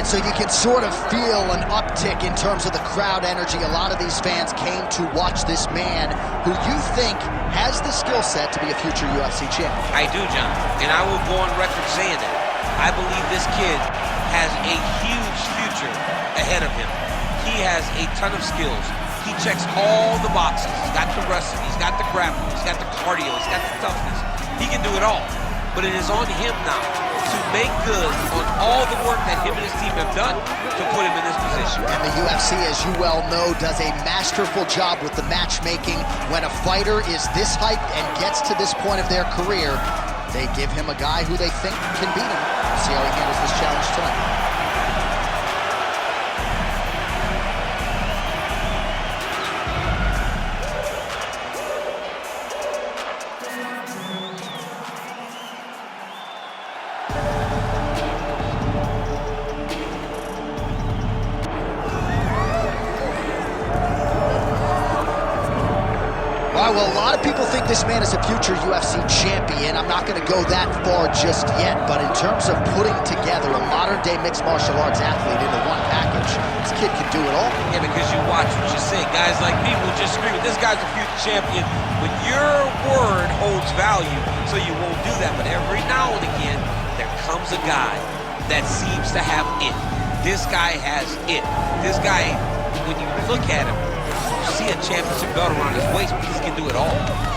And so you can sort of feel an uptick in terms of the crowd energy. A lot of these fans came to watch this man who you think has the skill set to be a future UFC champion. I do, John, and I will go on record saying that. I believe this kid has a huge future ahead of him. He has a ton of skills. He checks all the boxes. He's got the wrestling, he's got the grappling, he's got the cardio, he's got the toughness. He can do it all. But it is on him now to make good on all the work that him and his team have done to put him in this position. And the UFC, as you well know, does a masterful job with the matchmaking. When a fighter is this hyped and gets to this point of their career, they give him a guy who they think can beat him. We'll see how he handles this challenge tonight. Well, a lot of people think this man is a future UFC champion. I'm not going to go that far just yet, but in terms of putting together a modern-day mixed martial arts athlete into one package, this kid can do it all. Yeah, because you watch what you say. Guys like me will just scream, this guy's a future champion, but your word holds value, so you won't do that. But every now and again, there comes a guy that seems to have it. This guy has it. This guy, when you look at him, see a championship belt around his waist, but he can do it all.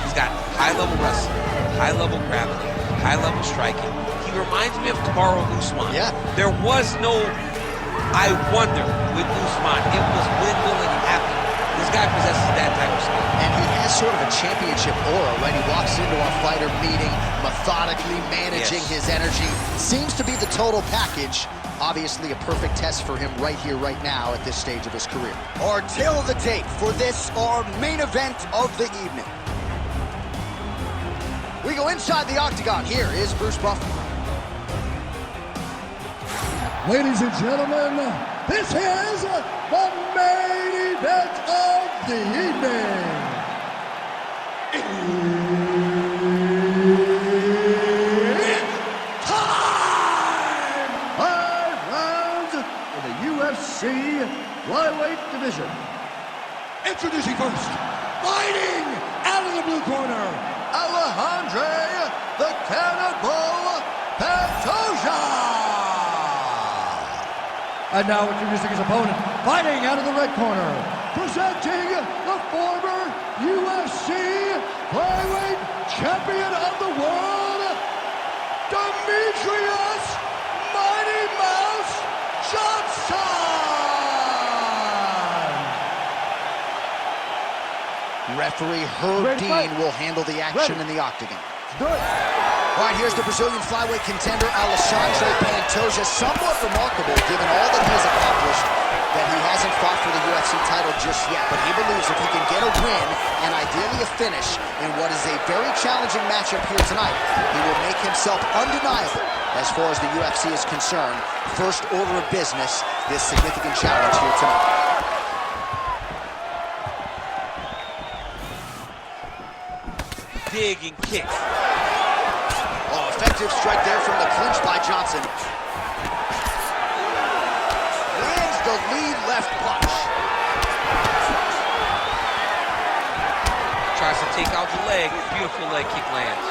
He's got high-level wrestling, high-level grappling, high-level striking. He reminds me of Kamaru Usman. Yeah. There was no I wonder with Usman. It was when will it happen? This guy possesses that type of skill. And he has sort of a championship aura, right? He walks into a fighter meeting, methodically managing his energy. Seems to be the total package. Obviously a perfect test for him right here, right now, at this stage of his career. Our tail of the tape for this, our main event of the evening. We go inside the octagon. Here is Bruce Buffer. Ladies and gentlemen, this is the main event of the evening. UFC flyweight division. Introducing first, fighting out of the blue corner, Alexandre the Cannibal Pantoja. And now introducing his opponent, fighting out of the red corner, presenting the former UFC flyweight champion of the world, Demetrious Mighty Mouse Johnson! Referee Herb Dean will handle the action in the octagon. All right, here's the Brazilian flyweight contender, Alexandre Pantoja. Somewhat remarkable, given all that he has accomplished, that he hasn't fought for the UFC title just yet. But he believes if he can get a win, and ideally a finish, in what is a very challenging matchup here tonight, he will make himself undeniable as far as the UFC is concerned. First order of business, this significant challenge here tonight. Dig and kick. Oh, effective strike there from the clinch by Johnson. Lands the lead left punch. Tries to take out the leg. Beautiful leg kick lands.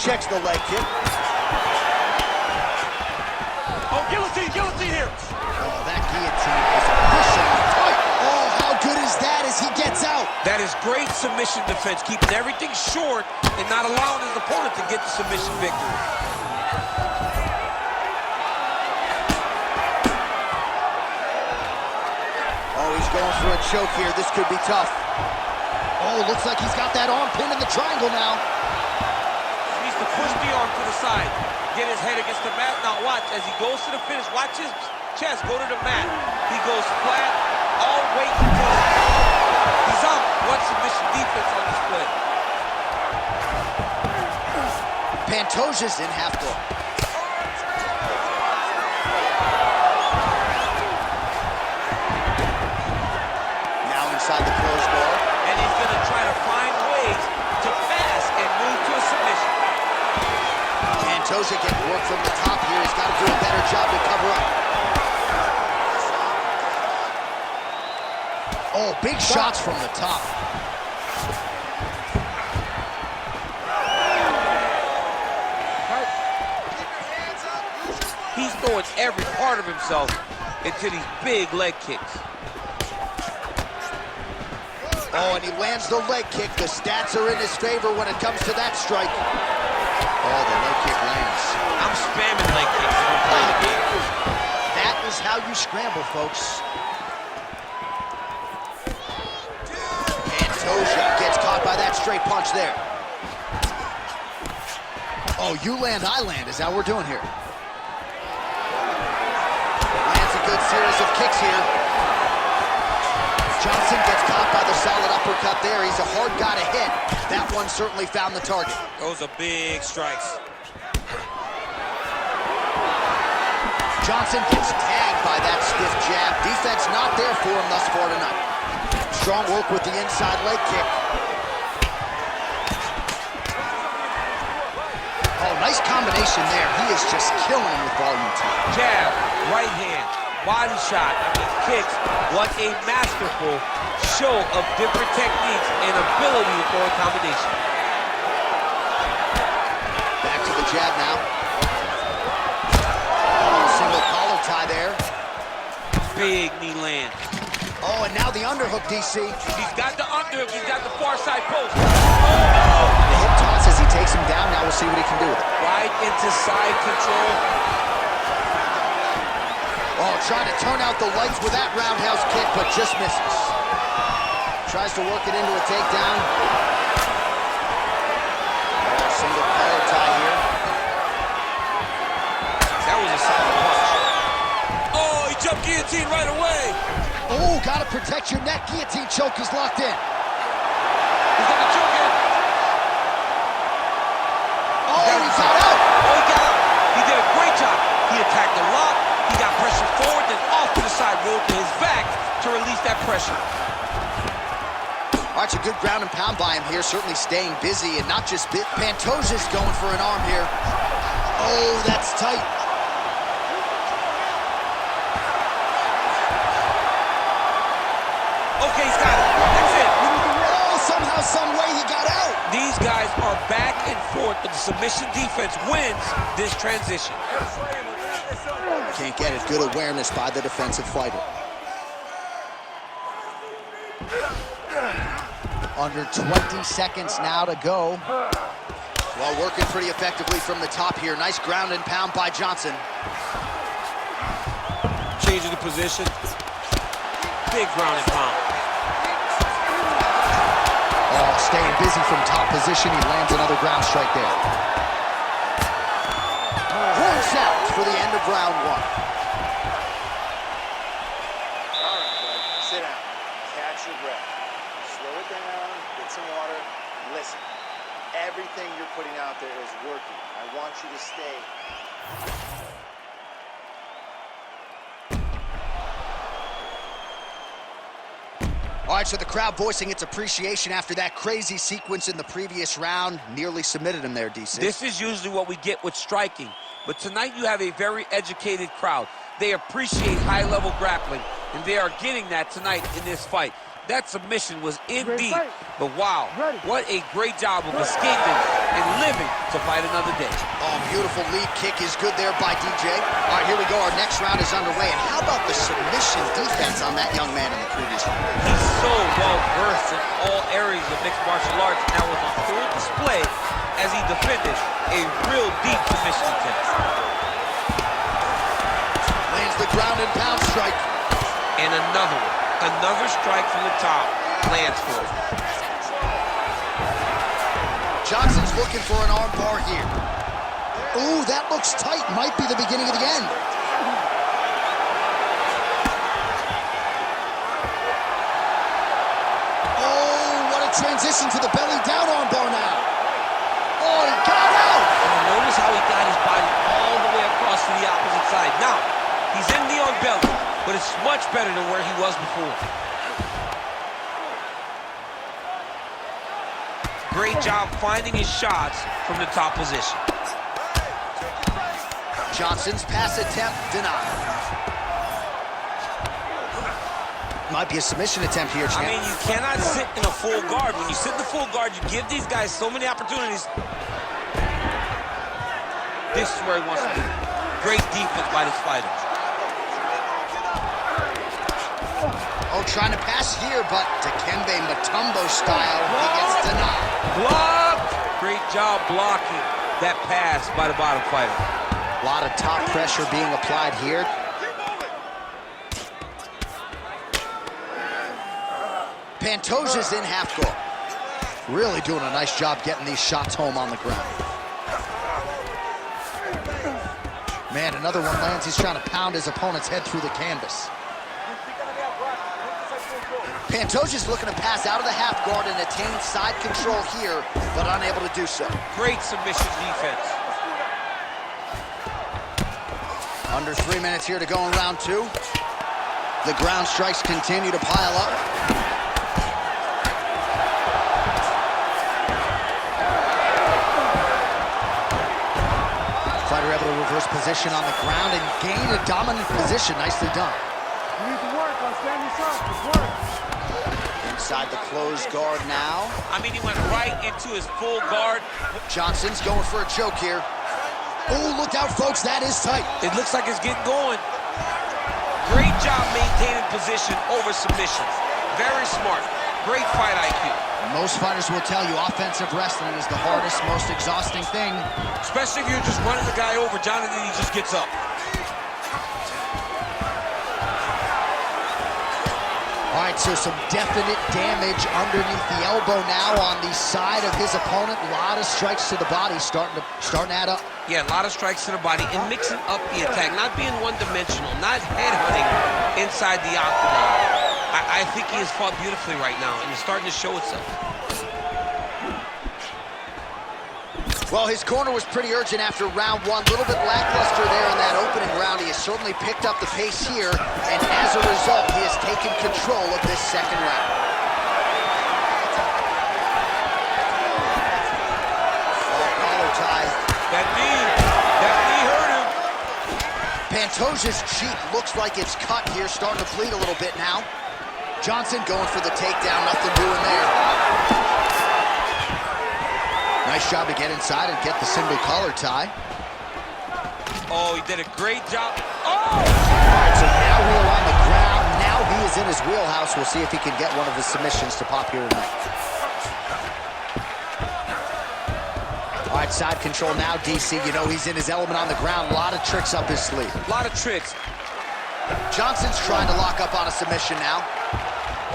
Checks the leg kick. Oh, guillotine, guillotine here. Oh, that guillotine is officially tight. Oh, how good is that as he gets out? That is great submission defense, keeping everything short and not allowing his opponent to get the submission victory. Oh, he's going for a choke here. This could be tough. Oh, looks like he's got that arm pinned in the triangle now. He needs to push the arm to the side, get his head against the mat. Now watch, as he goes to the finish, watch his chest go to the mat. He goes flat, all weight until he's out. What submission defense on this play. Pantoja's in half guard. Now inside the closed guard. And he's going to try to find ways to pass and move to a submission. Pantoja getting work from the top here. He's got to do a better job to cover up. Oh, big shots from the top. He's throwing every part of himself into these big leg kicks. Oh, and he lands the leg kick. The stats are in his favor when it comes to that strike. Oh, the leg kick lands. I'm spamming leg kicks if I'm playing the game. That is how you scramble, folks. Pantoja gets caught by that straight punch there. Oh, you land, I land. Is that what we're doing here? Lands a good series of kicks here. Johnson gets caught by the solid uppercut there. He's a hard guy to hit. That one certainly found the target. Those are big strikes. Johnson gets tagged by that stiff jab. Defense not there for him thus far tonight. Strong work with the inside leg kick. Oh, nice combination there. He is just killing him with volume too. Jab, right hand, body shot, kicks. What a masterful show of different techniques and ability to throw a combination. Back to the jab now. Oh, single collar tie there. Big knee land. Oh, and now the underhook, DC. He's got the underhook, he's got the far side post. Oh, The hip toss as he takes him down. Now we'll see what he can do with it. right into side control. Oh, trying to turn out the lights with that roundhouse kick, but just misses. Tries to work it into a takedown. Oh, single collar tie here. That was a solid punch. Oh, he jumped guillotine right away. Oh, gotta protect your neck. Guillotine choke is locked in. He's gonna choke it. Oh, he got out. Oh, he got out. He did a great job. He attacked the lock. He got pressure forward, then off to the side, rolled to his back to release that pressure. All right, it's a good ground and pound by him here, certainly staying busy and not just Pantoja's going for an arm here. Oh, that's tight. Okay, he's got it. That's it. Oh, somehow, some way he got out. These guys are back and forth, but the submission defense wins this transition. Can't get it. Good awareness by the defensive fighter. Under 20 seconds now to go. Well, working pretty effectively from the top here. Nice ground and pound by Johnson. Changing the position. Big ground and pound. Oh, staying busy from top position. He lands another ground strike there. Points out for the end of round one. All right, bud. Sit down. Catch your breath. Slow it down. Get some water. Listen. Everything you're putting out there is working. I want you to stay. All right, so the crowd voicing its appreciation after that crazy sequence in the previous round. Nearly submitted him there, DC. This is usually what we get with striking, but tonight you have a very educated crowd. They appreciate high-level grappling, and they are getting that tonight in this fight. That submission was indeed, but wow, what a great job of escaping and living to fight another day. Oh, beautiful lead kick is good there by DJ. All right, here we go. Our next round is underway. And how about the submission defense on that young man in the previous round? He's so well-versed in all areas of mixed martial arts, and that was on full display as he defended a real deep submission attempt. Lands the ground and pound strike. And another one. Another strike from the top lands for him. Johnson's looking for an arm bar here. Ooh, that looks tight. Might be the beginning of the end. Oh, what a transition to the belly down arm bar now. Oh, he got out. And notice how he got his body all the way across to the opposite side. Now, he's in the on belly, but it's much better than where he was before. Great job finding his shots from the top position. Johnson's pass attempt denied. Might be a submission attempt here, champ. I mean, you cannot sit in a full guard. When you sit in the full guard, you give these guys so many opportunities. This is where he wants to be. Great defense by this fighter. Oh, trying to pass here, but Dikembe Mutombo style, he gets denied. Blocked! Great job blocking that pass by the bottom fighter. A lot of top pressure being applied here. Pantoja's in half guard. Really doing a nice job getting these shots home on the ground. Man, another one lands. He's trying to pound his opponent's head through the canvas. Pantoja's looking to pass out of the half guard and attain side control here, but unable to do so. Great submission defense. Under 3 minutes here to go in round 2. The ground strikes continue to pile up. Fighter able to reverse position on the ground and gain a dominant position. Nicely done. You need to work on standing shots. Just work. Inside the closed guard now. I mean, he went right into his full guard. Johnson's going for a choke here. Oh, look out, folks. That is tight. It looks like it's getting going. Great job maintaining position over submissions. Very smart. Great fight IQ. Most fighters will tell you offensive wrestling is the hardest, most exhausting thing. Especially if you're just running the guy over, Jonathan, he just gets up. All right, so some definite damage underneath the elbow now on the side of his opponent. A lot of strikes to the body starting to add up. Yeah, a lot of strikes to the body and mixing up the attack, not being one-dimensional, not headhunting inside the octagon. I think he has fought beautifully right now, and it's starting to show itself. Well, his corner was pretty urgent after round 1. A little bit lackluster there in that opening round. He has certainly picked up the pace here, and as a result, he has taken control of this second round. Collar tie. That knee hurt him. Pantoja's cheek looks like it's cut here, starting to bleed a little bit now. Johnson going for the takedown, nothing doing there. Nice job to get inside and get the single collar tie. Oh, he did a great job. Oh! All right, so now we're on the ground. Now he is in his wheelhouse. We'll see if he can get one of his submissions to pop here tonight. All right, side control now, DC. You know he's in his element on the ground. A lot of tricks up his sleeve. A lot of tricks. Johnson's trying to lock up on a submission now.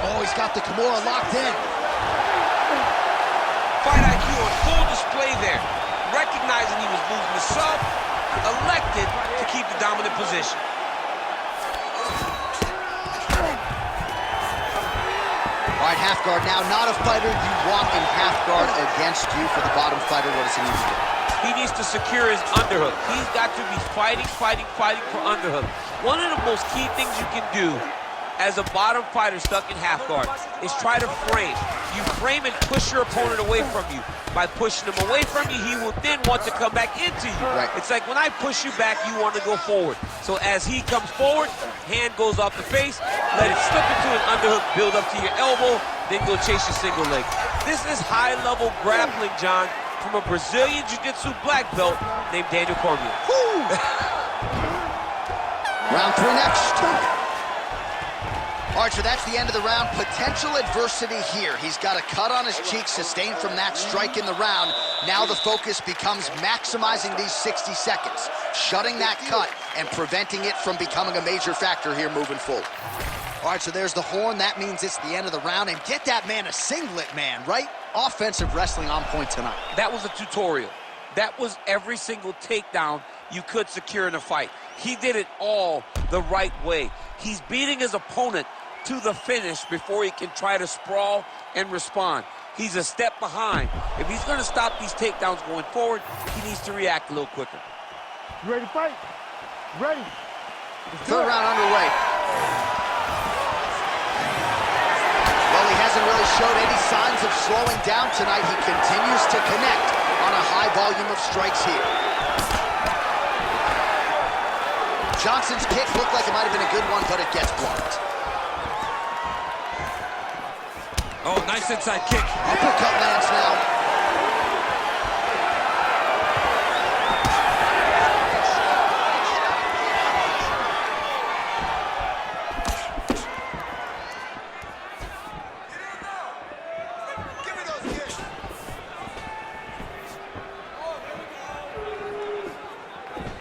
Oh, he's got the Kimura locked in. Fight IQ on full display there. Recognizing he was losing the sub, elected to keep the dominant position. All right, half guard now. Not a fighter you want in half guard against you. For the bottom fighter, what does he need to do? He needs to secure his underhook. He's got to be fighting for underhook. One of the most key things you can do as a bottom fighter stuck in half guard is try to frame. You frame and push your opponent away from you. By pushing him away from you, he will then want to come back into you. Right. It's like when I push you back, you want to go forward. So as he comes forward, hand goes off the face, let it slip into an underhook, build up to your elbow, then go chase your single leg. This is high-level grappling, John, from a Brazilian Jiu-Jitsu black belt named Daniel Cormier. Round 3 next. All right, so that's the end of the round. Potential adversity here. He's got a cut on his cheek sustained from that strike in the round. Now the focus becomes maximizing these 60 seconds, shutting that cut and preventing it from becoming a major factor here moving forward. All right, so there's the horn. That means it's the end of the round. And get that man a singlet, man, right? Offensive wrestling on point tonight. That was a tutorial. That was every single takedown you could secure in a fight. He did it all the right way. He's beating his opponent to the finish before he can try to sprawl and respond. He's a step behind. If he's going to stop these takedowns going forward, he needs to react a little quicker. You ready to fight? Ready. Third round underway. Well, he hasn't really showed any signs of slowing down tonight. He continues to connect on a high volume of strikes here. Johnson's kick looked like it might have been a good one, but it gets blocked. Oh, nice inside kick. Uppercut lands now.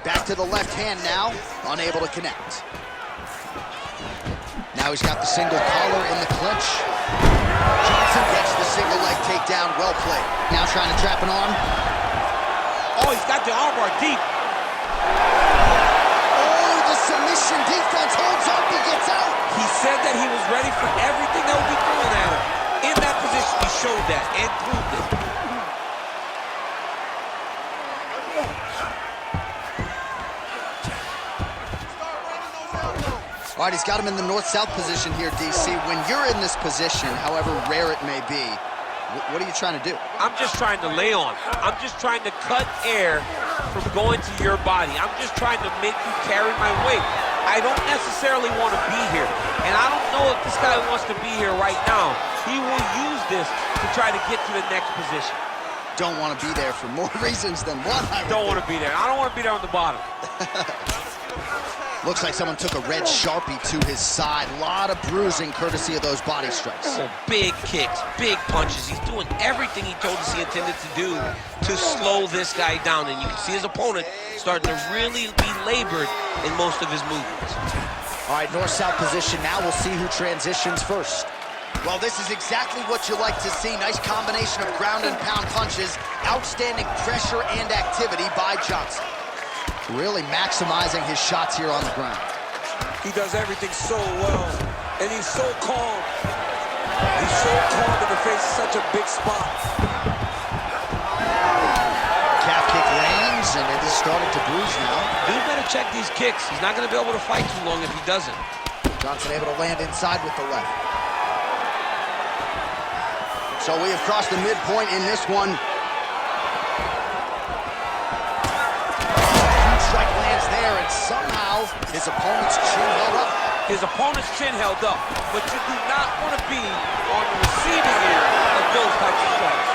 Back to the left hand now, unable to connect. Now he's got the single collar in the clinch. Johnson gets the single leg takedown, well played. Now trying to trap an arm. Oh, he's got the armbar deep. Oh, the submission defense holds up, he gets out. He said that he was ready for everything that would be thrown at him. In that position, he showed that and proved it. All right, he's got him in the north-south position here, DC. When you're in this position, however rare it may be, what are you trying to do? I'm just trying to lay on. I'm just trying to cut air from going to your body. I'm just trying to make you carry my weight. I don't necessarily want to be here. And I don't know if this guy wants to be here right now. He will use this to try to get to the next position. Don't want to be there for more reasons than one. Don't want to be there. I don't want to be there on the bottom. Looks like someone took a red Sharpie to his side. A lot of bruising courtesy of those body strikes. Oh, big kicks, big punches. He's doing everything he told us he intended to do to slow this guy down. And you can see his opponent starting to really be labored in most of his movements. All right, north-south position. Now we'll see who transitions first. Well, this is exactly what you like to see. Nice combination of ground and pound punches. Outstanding pressure and activity by Johnson. Really maximizing his shots here on the ground. He does everything so well, and he's so calm. He's so calm in the face of such a big spot. Calf kick lands, and it is starting to bruise now. Dude better check these kicks. He's not going to be able to fight too long if he doesn't. Johnson able to land inside with the left. So we have crossed the midpoint in this one. There, and somehow his opponent's chin held up. His opponent's chin held up, but you do not want to be on the receiving end of those types of strikes.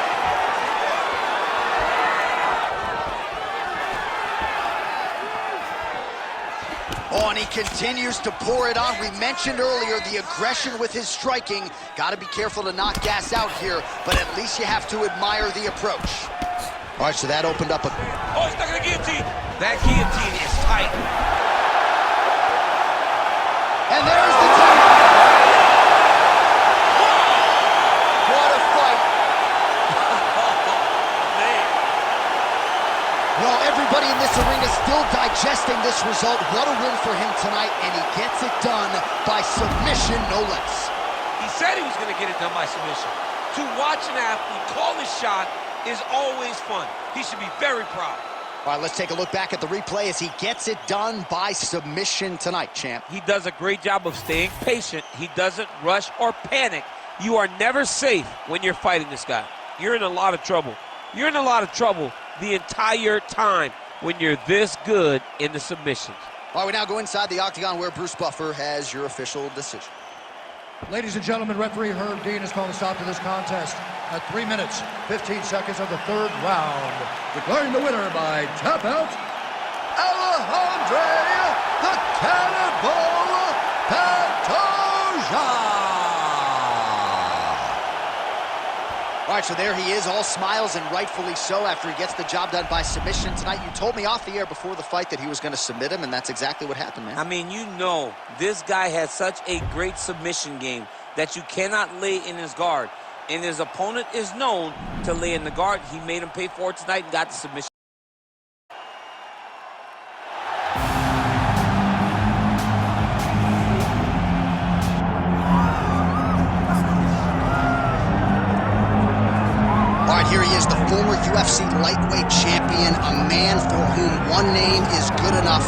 Oh, and he continues to pour it on. We mentioned earlier the aggression with his striking. Got to be careful to not gas out here, but at least you have to admire the approach. All right, so that opened up a... Oh, he's stuck in the guillotine. That guillotine is tight. And there's the two. What a fight. Man. Well, everybody in this arena still digesting this result. What a win for him tonight, and he gets it done by submission, no less. He said he was going to get it done by submission. To watch an athlete call his shot is always fun. He should be very proud. All right, let's take a look back at the replay as he gets it done by submission tonight, champ. He does a great job of staying patient. He doesn't rush or panic. You are never safe when you're fighting this guy. You're in a lot of trouble. You're in a lot of trouble the entire time when you're this good in the submissions. All right, we now go inside the octagon where Bruce Buffer has your official decision. Ladies and gentlemen, referee Herb Dean has called a stop to this contest at 3 minutes, 15 seconds of the third round. Declaring the winner by tap out, Alexandre the Cannibal Pantoja. All right, so there he is, all smiles, and rightfully so after he gets the job done by submission tonight. You told me off the air before the fight that he was going to submit him, and that's exactly what happened, man. I mean, you know, this guy has such a great submission game that you cannot lay in his guard. And his opponent is known to lay in the guard. He made him pay for it tonight and got the submission. All right, here he is, the former UFC lightweight champion, a man for whom one name is good enough,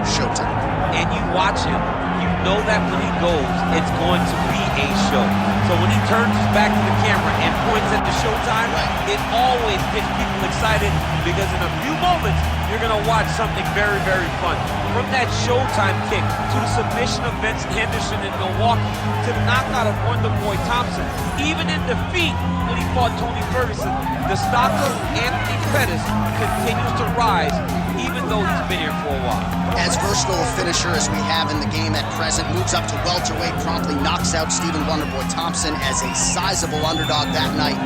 Showtime. And you watch him, you know that when he goes, it's going to be a show. So when he turns his back to the camera and points at the showtime, it always gets people excited because in a few moments, you're going to watch something very, very fun. From that showtime kick to the submission of Vincent Henderson in Milwaukee to the knockout of Wonder Boy Thompson, even in defeat when he fought Tony Ferguson, the stock of Anthony Pettis continues to rise even though he's been here for a while. As versatile a finisher as we have in the game at present, moves up to welterweight, promptly knocks out Stephen Wonderboy Thompson as a sizable underdog that night.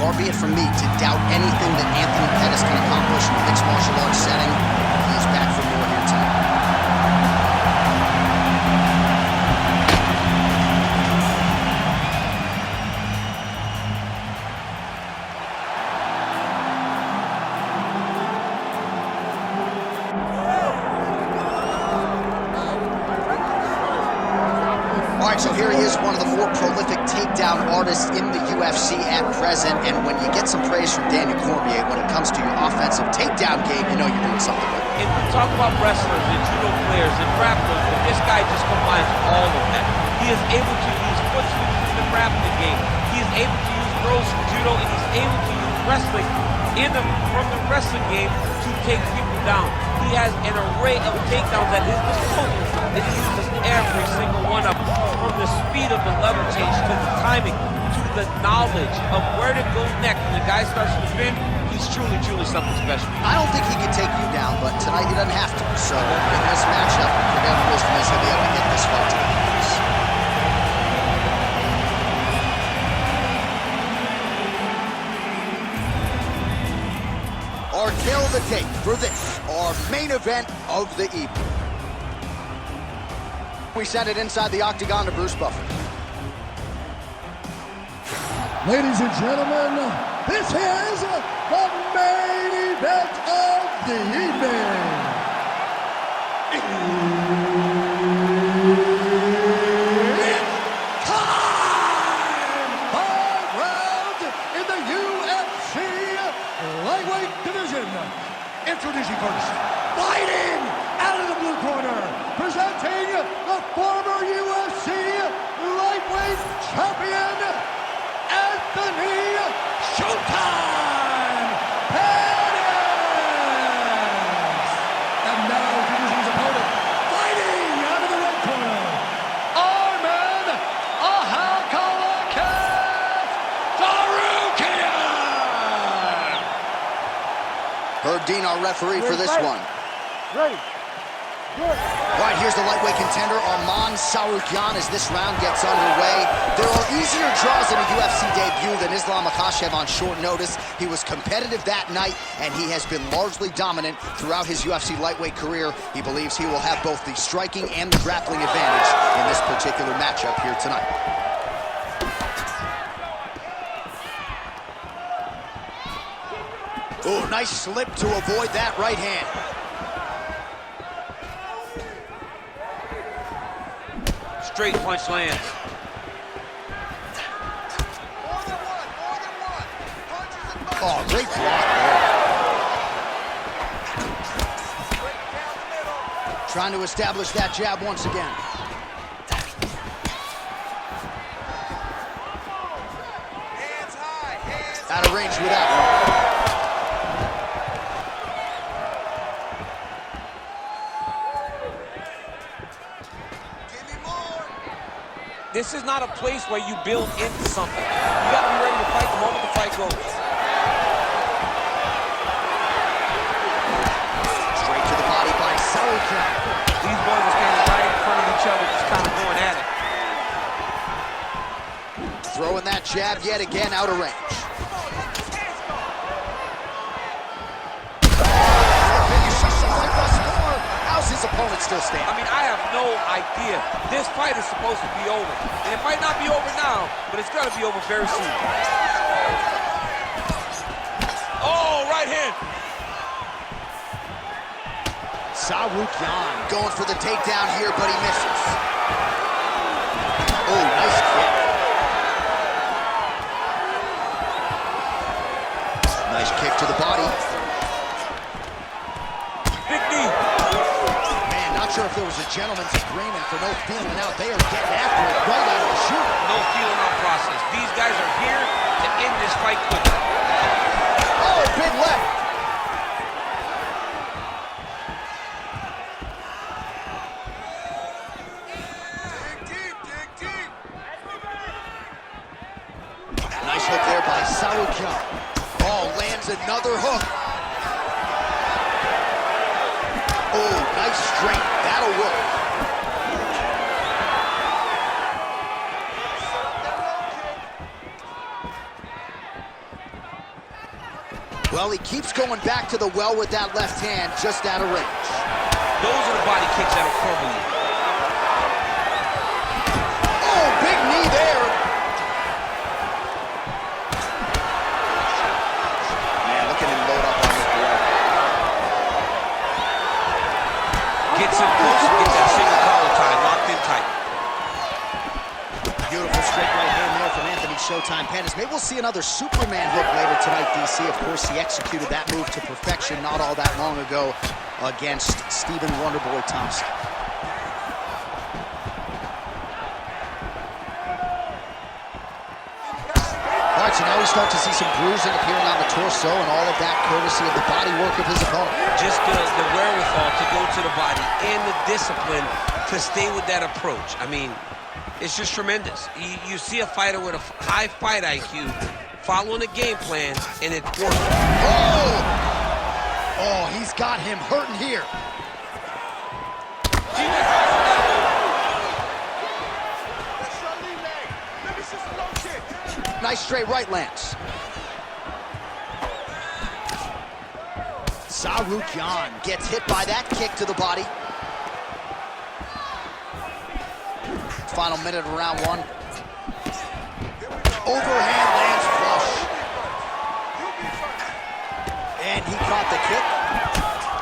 Far be it from me to doubt anything that Anthony Pettis can accomplish in the mixed martial arts setting. He's back for more here tonight. So here he is, one of the more prolific takedown artists in the UFC at present. And when you get some praise from Daniel Cormier when it comes to your offensive takedown game, you know you're doing something right. And we talk about wrestlers and judo players and grapplers, but this guy just combines all of that. He is able to use foot sweeps in the grappling game. He is able to use throws from judo, and he's able to use wrestling from the wrestling game to take people down. He has an array of takedowns at his disposal, and he uses every single one of them. From the speed of the level change to the timing to the knowledge of where to go next. When the guy starts to spin, he's truly, truly something special. I don't think he can take you down, but tonight he doesn't have to. So in this matchup, whatever wisdom is, he'll be able to get this fight to the finish. Our tail of the tape for this, our main event of the evening. We send it inside the octagon to Bruce Buffer. Ladies and gentlemen, this is the main event of the evening. It's time! 5 rounds in the UFC lightweight division. Introducing first, fighting out of the blue corner, presenting the former UFC lightweight champion, Anthony Showtime Penn. And now introducing his opponent, fighting out of the red corner, our man, Herb Dean, our referee for this one. Ready. Good. All right, here's the lightweight contender, Arman Tsarukyan, as this round gets underway. There are easier draws in a UFC debut than Islam Makhachev on short notice. He was competitive that night, and he has been largely dominant throughout his UFC lightweight career. He believes he will have both the striking and the grappling advantage in this particular matchup here tonight. Oh, nice slip to avoid that right hand. Straight punch lands. Oh, great block there. Trying to establish that jab once again. Hands high, hands Out of range with that one. This is not a place where you build into something. You got to be ready to fight the moment the fight goes. Straight to the body by Tsarukyan. These boys are standing right in front of each other, just kind of going at it. Throwing that jab yet again out of range. How's his opponent still standing? I mean, I have no idea. This fight is supposed to be over. And it might not be over now, but it's got to be over very soon. Oh, right hand. Tsarukyan going for the takedown here, but he misses. Oh, nice kick. Nice kick to the body. Big knee. Man, not sure if there was a gentleman's agreement for no feeling out. They are getting after it right out of the chute. No feeling out process. These guys are here to end this fight quickly. Oh, big left. Nice hook there by Sarukian. Oh, lands another hook. Oh, nice straight. That'll work. Well, he keeps going back to the well with that left hand, just out of range. Those are the body kicks that'll crumble you. Oh, big knee there. Man, look at him load up on this blood. Gets him close and gets that single collar tie locked in tight. Beautiful straight right hand there from Anthony Showtime Pettis. Maybe we'll see another Superman hook later tonight, DC. Of course, he executed that move to perfection not all that long ago against Stephen Wonderboy Thompson. All right, so now we start to see some bruising appearing on the torso, and all of that courtesy of the body work of his opponent. Just the wherewithal to go to the body and the discipline to stay with that approach. I mean, it's just tremendous. You see a fighter with a high fight IQ following a game plan, and it works. Oh! Oh, he's got him hurting here. Nice straight right lands. Sarukian gets hit by that kick to the body. Final minute of round one. Overhand lands flush. And he caught the kick.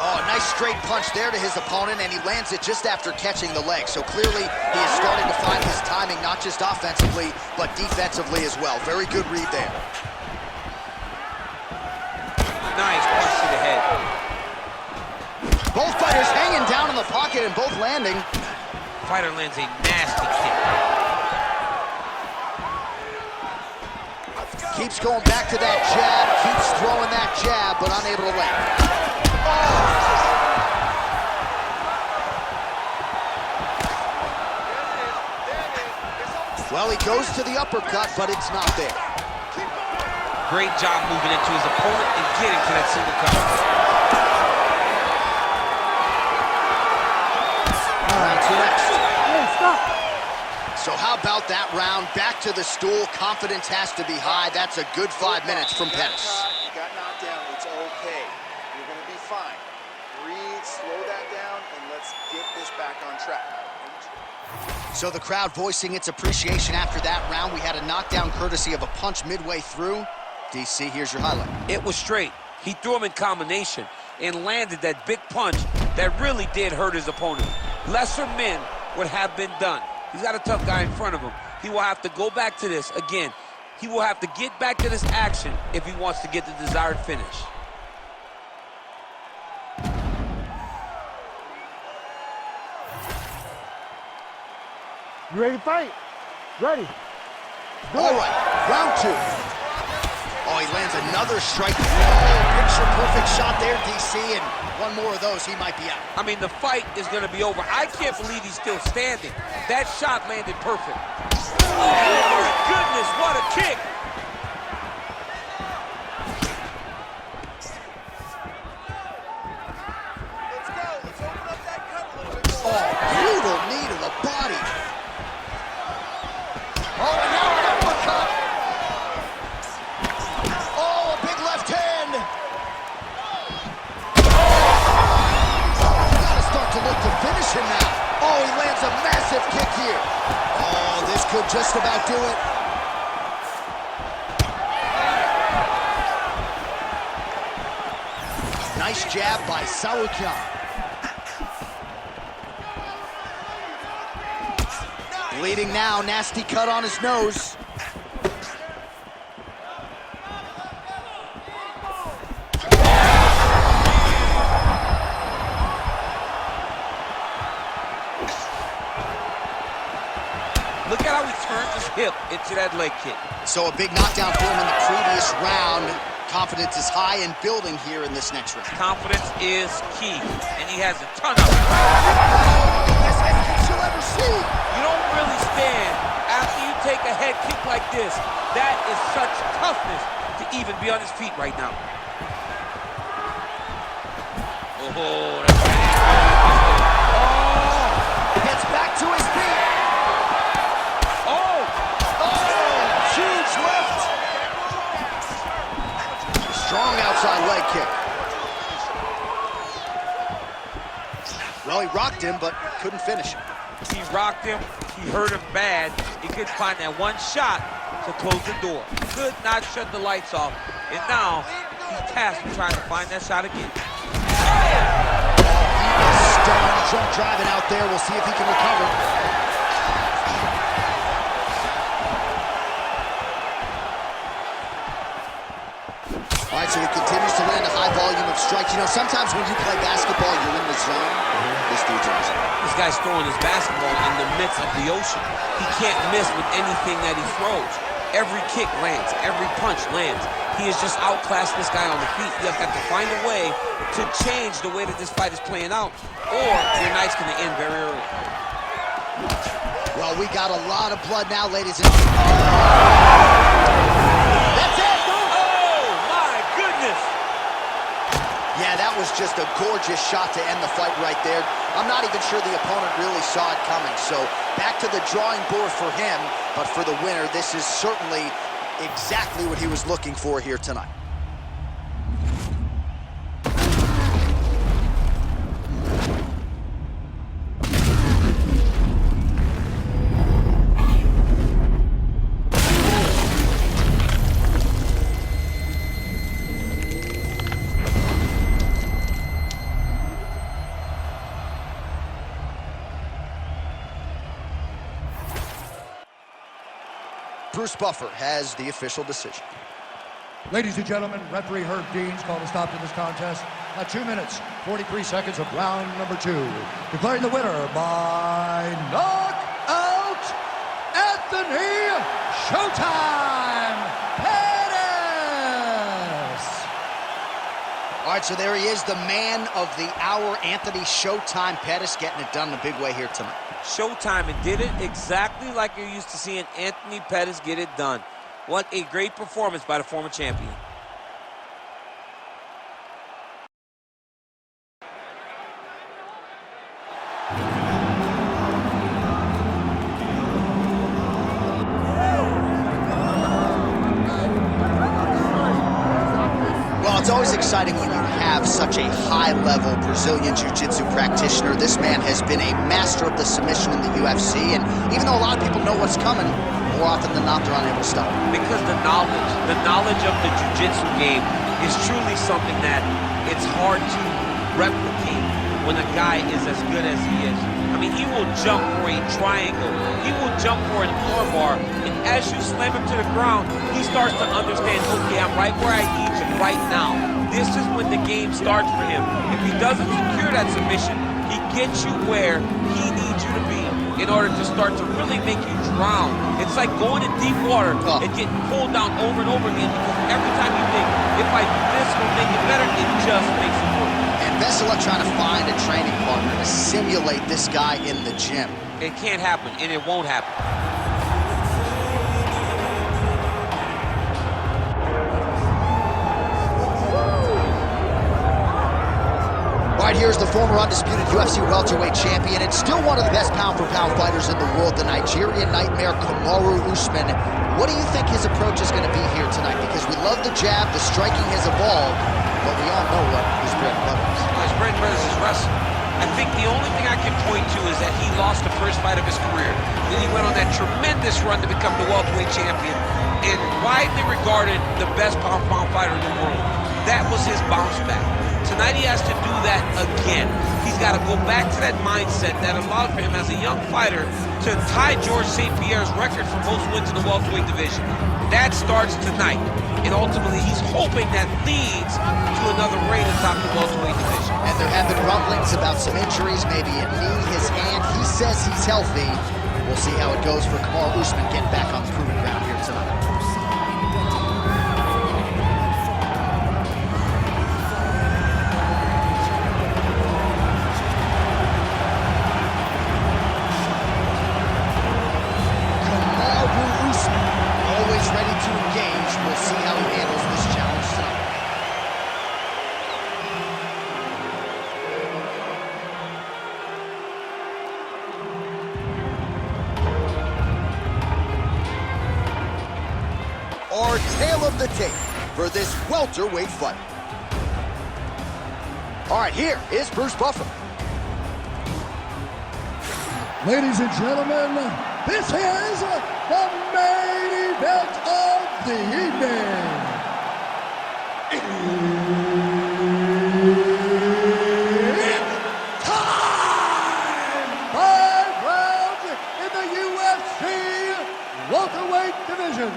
Oh, nice straight punch there to his opponent, and he lands it just after catching the leg. So clearly, he is starting to find his timing, not just offensively, but defensively as well. Very good read there. Nice punch to the head. Both fighters hanging down in the pocket and both landing. Fighter lands a nasty kick. Keeps going back to that jab, keeps throwing that jab, but unable to land. Oh! Well, he goes to the uppercut, but it's not there. Great job moving into his opponent and getting to that single cover. All right, so next. Hey, stop. So how about that round? Back to the stool. Confidence has to be high. That's a good 5 minutes from Pettis. You got knocked down. It's okay. You're going to be fine. Breathe, slow that down, and let's get this back on track. So the crowd voicing its appreciation after that round. We had a knockdown courtesy of a punch midway through. DC, here's your highlight. It was straight. He threw him in combination and landed that big punch that really did hurt his opponent. Lesser men would have been done. He's got a tough guy in front of him. He will have to go back to this. Again, he will have to get back to this action if he wants to get the desired finish. You ready to fight? Ready. All right, round two. Oh, he lands another strike. Oh, picture-perfect shot there, DC, and one more of those, he might be out. I mean, the fight is going to be over. I can't believe he's still standing. That shot landed perfect. Oh, my goodness, what a kick. Let's go. Let's open up that cut a little bit more. Oh, brutal knee to the body. Oh, and now an uppercut. Oh, a big left hand. Gotta start to look to finish him now. Oh, he lands a massive kick here. Oh, this could just about do it. Nice jab by Sarukian. Bleeding now, nasty cut on his nose. Look at how he turns his hip into that leg kick. So a big knockdown for him in the previous round. Confidence is high and building here in this next round. Confidence is key, and he has a ton of it. Best head kick you'll ever see. You don't really stand after you take a head kick like this. That is such toughness to even be on his feet right now. Oh, that's He gets back to his feet. oh! Huge left. Strong outside leg kick. Well, he rocked him, but couldn't finish him. He rocked him. He hurt him bad. He couldn't find that one shot to close the door. Could not shut the lights off. And now he's tasked with trying to find that shot again. Stunned, drunk driving out there. We'll see if he can recover. All right, so he continues to land a high volume of strikes. You know, sometimes when you play basketball, you're in the zone. This dude's in the zone. This guy's throwing his basketball in the midst of the ocean. He can't miss with anything that he throws. Every kick lands. Every punch lands. He has just outclassed this guy on the feet. You have got to find a way to change the way that this fight is playing out, or your night's going to end very early. Well, we got a lot of blood now, ladies and gentlemen. That's it! Oh, my goodness! Yeah, that was just a gorgeous shot to end the fight right there. I'm not even sure the opponent really saw it coming. So back to the drawing board for him, but for the winner, this is certainly exactly what he was looking for here tonight. Bruce Buffer has the official decision. Ladies and gentlemen, referee Herb Dean's called a stop to this contest at 2 minutes, 43 seconds of round number 2. Declaring the winner by knockout, Anthony Showtime Pettis. All right, so there he is, the man of the hour, Anthony Showtime Pettis, getting it done in a big way here tonight. Showtime, and did it exactly like you're used to seeing Anthony Pettis get it done. What a great performance by the former champion. Well, it's always exciting when you have such a high-level Brazilian Jiu-Jitsu practitioner. This man has been a master of the submission in the UFC, and even though a lot of people know what's coming, more often than not, they're unable to stop it. Because the knowledge of the jiu-jitsu game is truly something that it's hard to replicate when a guy is as good as he is. I mean, he will jump for a triangle. He will jump for an armbar, and as you slam him to the ground, he starts to understand, okay, I'm right where I need you right now. This is when the game starts for him. If he doesn't secure that submission, he gets you where he needs you to be in order to start to really make you drown. It's like going in deep water and getting pulled down over and over again, because every time you think, if I do this, will make it better, it just makes it worse. And best of luck trying to find a training partner to simulate this guy in the gym. It can't happen, and it won't happen. All right, here's the former undisputed UFC welterweight champion and still one of the best pound-for-pound fighters in the world, the Nigerian nightmare Kamaru Usman. What do you think his approach is going to be here tonight? Because we love the jab, the striking has evolved, but we all know what his bread and butter is. His bread and butter is his wrestling. I think the only thing I can point to is that he lost the first fight of his career. Then he went on that tremendous run to become the welterweight champion and widely regarded the best pound-for-pound fighter in the world. That was his bounce back. Tonight he has to do that again. He's got to go back to that mindset that allowed for him as a young fighter to tie George St. Pierre's record for most wins in the welterweight division. That starts tonight, and ultimately he's hoping that leads to another reign atop the welterweight division. And there have been rumblings about some injuries, maybe a knee, his hand. He says he's healthy. We'll see how it goes for Kamaru Usman getting back on the proving ground here tonight. Always ready to engage. We'll see how he handles this challenge tonight. Our tale of the tape for this welterweight fight. All right, here is Bruce Buffer. Ladies and gentlemen, this is the main event of the evening. It's time! 5 rounds in the UFC welterweight division.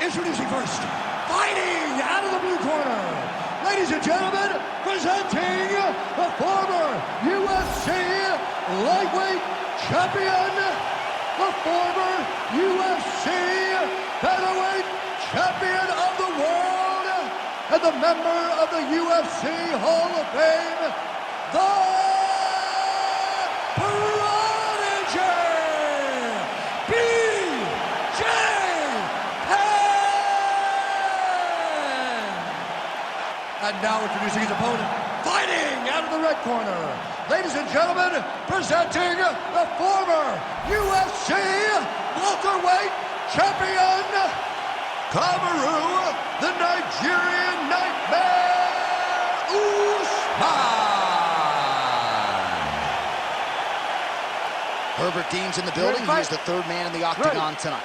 Introducing first, fighting out of the blue corner. Ladies and gentlemen, presenting the former UFC lightweight champion, the former UFC featherweight champion of the world, and the member of the UFC Hall of Fame, the Prodigy, BJ Penn! And now introducing his opponent, fighting out of the red corner. Ladies and gentlemen, presenting the former UFC welterweight champion, Kamaru, the Nigerian Nightmare, Usman. Herbert Dean's in the building. He's the third man in the octagon tonight.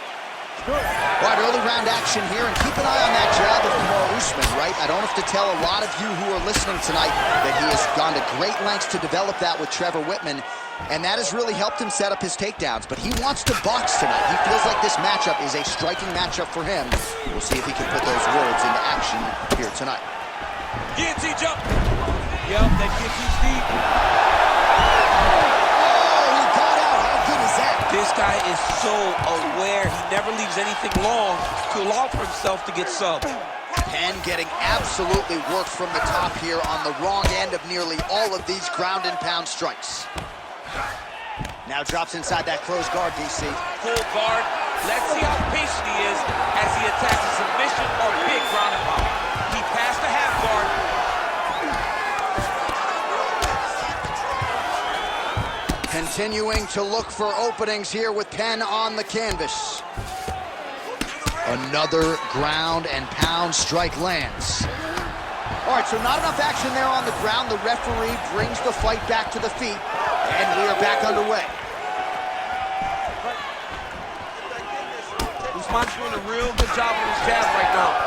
All right, early round action here, and keep an eye on that jab of Kamaru Usman, right? I don't have to tell a lot of you who are listening tonight that he has gone to great lengths to develop that with Trevor Whitman, and that has really helped him set up his takedowns. But he wants to box tonight. He feels like this matchup is a striking matchup for him. We'll see if he can put those words into action here tonight. Guillotine jump. Yep, that guillotine's deep. This guy is so aware. He never leaves anything long to allow for himself to get subbed. Penn getting absolutely worked from the top here on the wrong end of nearly all of these ground and pound strikes. Now drops inside that closed guard, DC. Full guard. Let's see how patient he is as he attacks a submission or big ground and pound. He passed the half guard. Continuing to look for openings here with Penn on the canvas. Another ground and pound strike lands. All right, so not enough action there on the ground. The referee brings the fight back to the feet, and we are back underway. Usman's doing a real good job on his jab right now.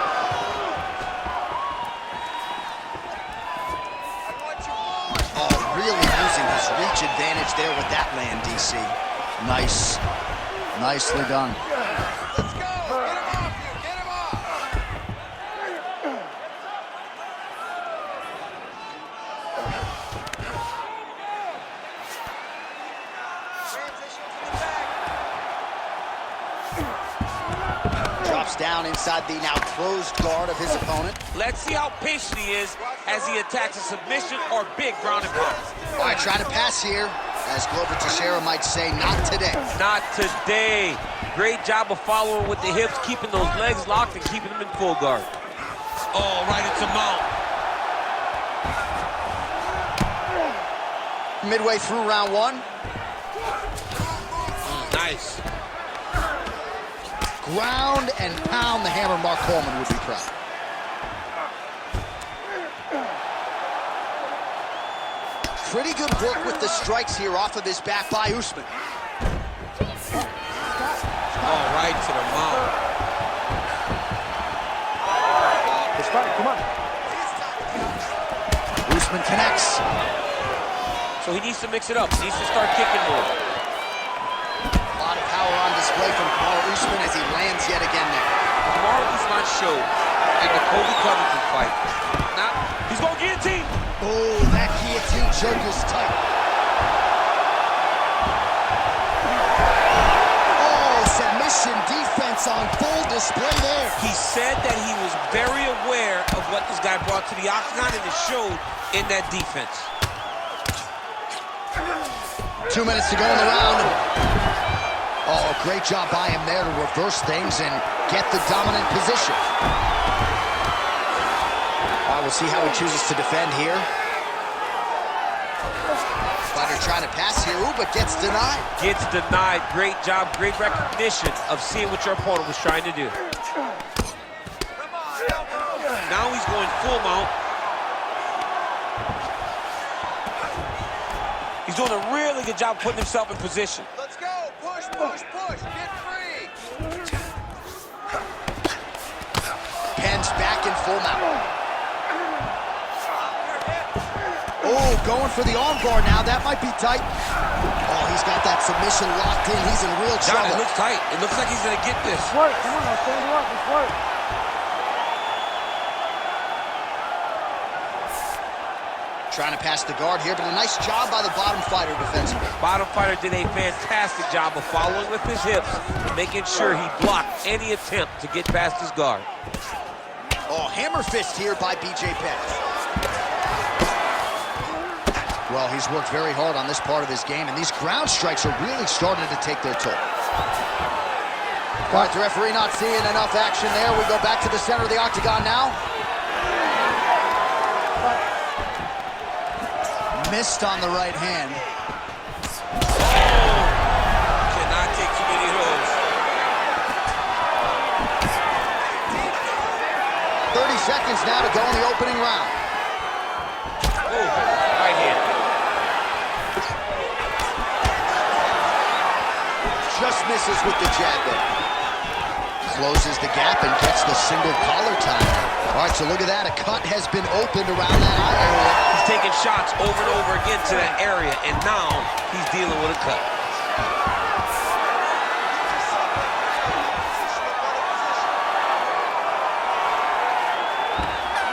Really using his reach advantage there with that land, DC. Nice. Nicely done. Let's go. Get him off you. Get him off. Transition to the back. Drops down inside the now closed guard of his opponent. Let's see how patient he is as he attacks a submission or big ground and pound. All right, trying to pass here. As Glover Teixeira might say, not today. Not today. Great job of following with the hips, keeping those legs locked and keeping them in full guard. Oh, right into mount. Midway through round one. Nice. Ground and pound, the hammer Mark Coleman would be proud. Pretty good work with the strikes here off of his back by Usman. Oh, right to the mouth. Come on. Usman connects. So he needs to mix it up. He needs to start kicking more. A lot of power on display from Kamaru Usman as he lands yet again there. Kamaru Usman showed in the Kobe Covington fight. Now, he's going to guillotine. Oh, that guillotine choke is tight. display there. He said that he was very aware of what this guy brought to the octagon, and it showed in that defense. 2 minutes to go in the round. Oh, great job by him there to reverse things and get the dominant position. All right, we'll see how he chooses to defend here. Fighter trying to pass here, ooh, but gets denied. Gets denied. Great job, great recognition of seeing what your opponent was trying to do. Now he's going full mount. He's doing a really good job putting himself in position. Let's go. Push, push, push. Get free. Penn's back in full mount. Oh, going for the armbar now. That might be tight. Oh, he's got that submission locked in. He's in real John, trouble. it looks tight. It looks like he's going to get this. It's work. Come on, stand you up. It's work. Trying to pass the guard here, but a nice job by the bottom fighter defensively. Bottom fighter did a fantastic job of following with his hips, making sure he blocked any attempt to get past his guard. Oh, hammer fist here by BJ Penn. Well, he's worked very hard on this part of his game, and these ground strikes are really starting to take their toll. All right, the referee not seeing enough action there. We go back to the center of the octagon now. Missed on the right hand. Cannot take too many of those. 30 seconds now to go in the opening round. Oh, right hand. Just misses with the jab there. Closes the gap and gets the single collar tie. All right, so look at that. A cut has been opened around that eye area. He's taking shots over and over again to that area, and now he's dealing with a cut.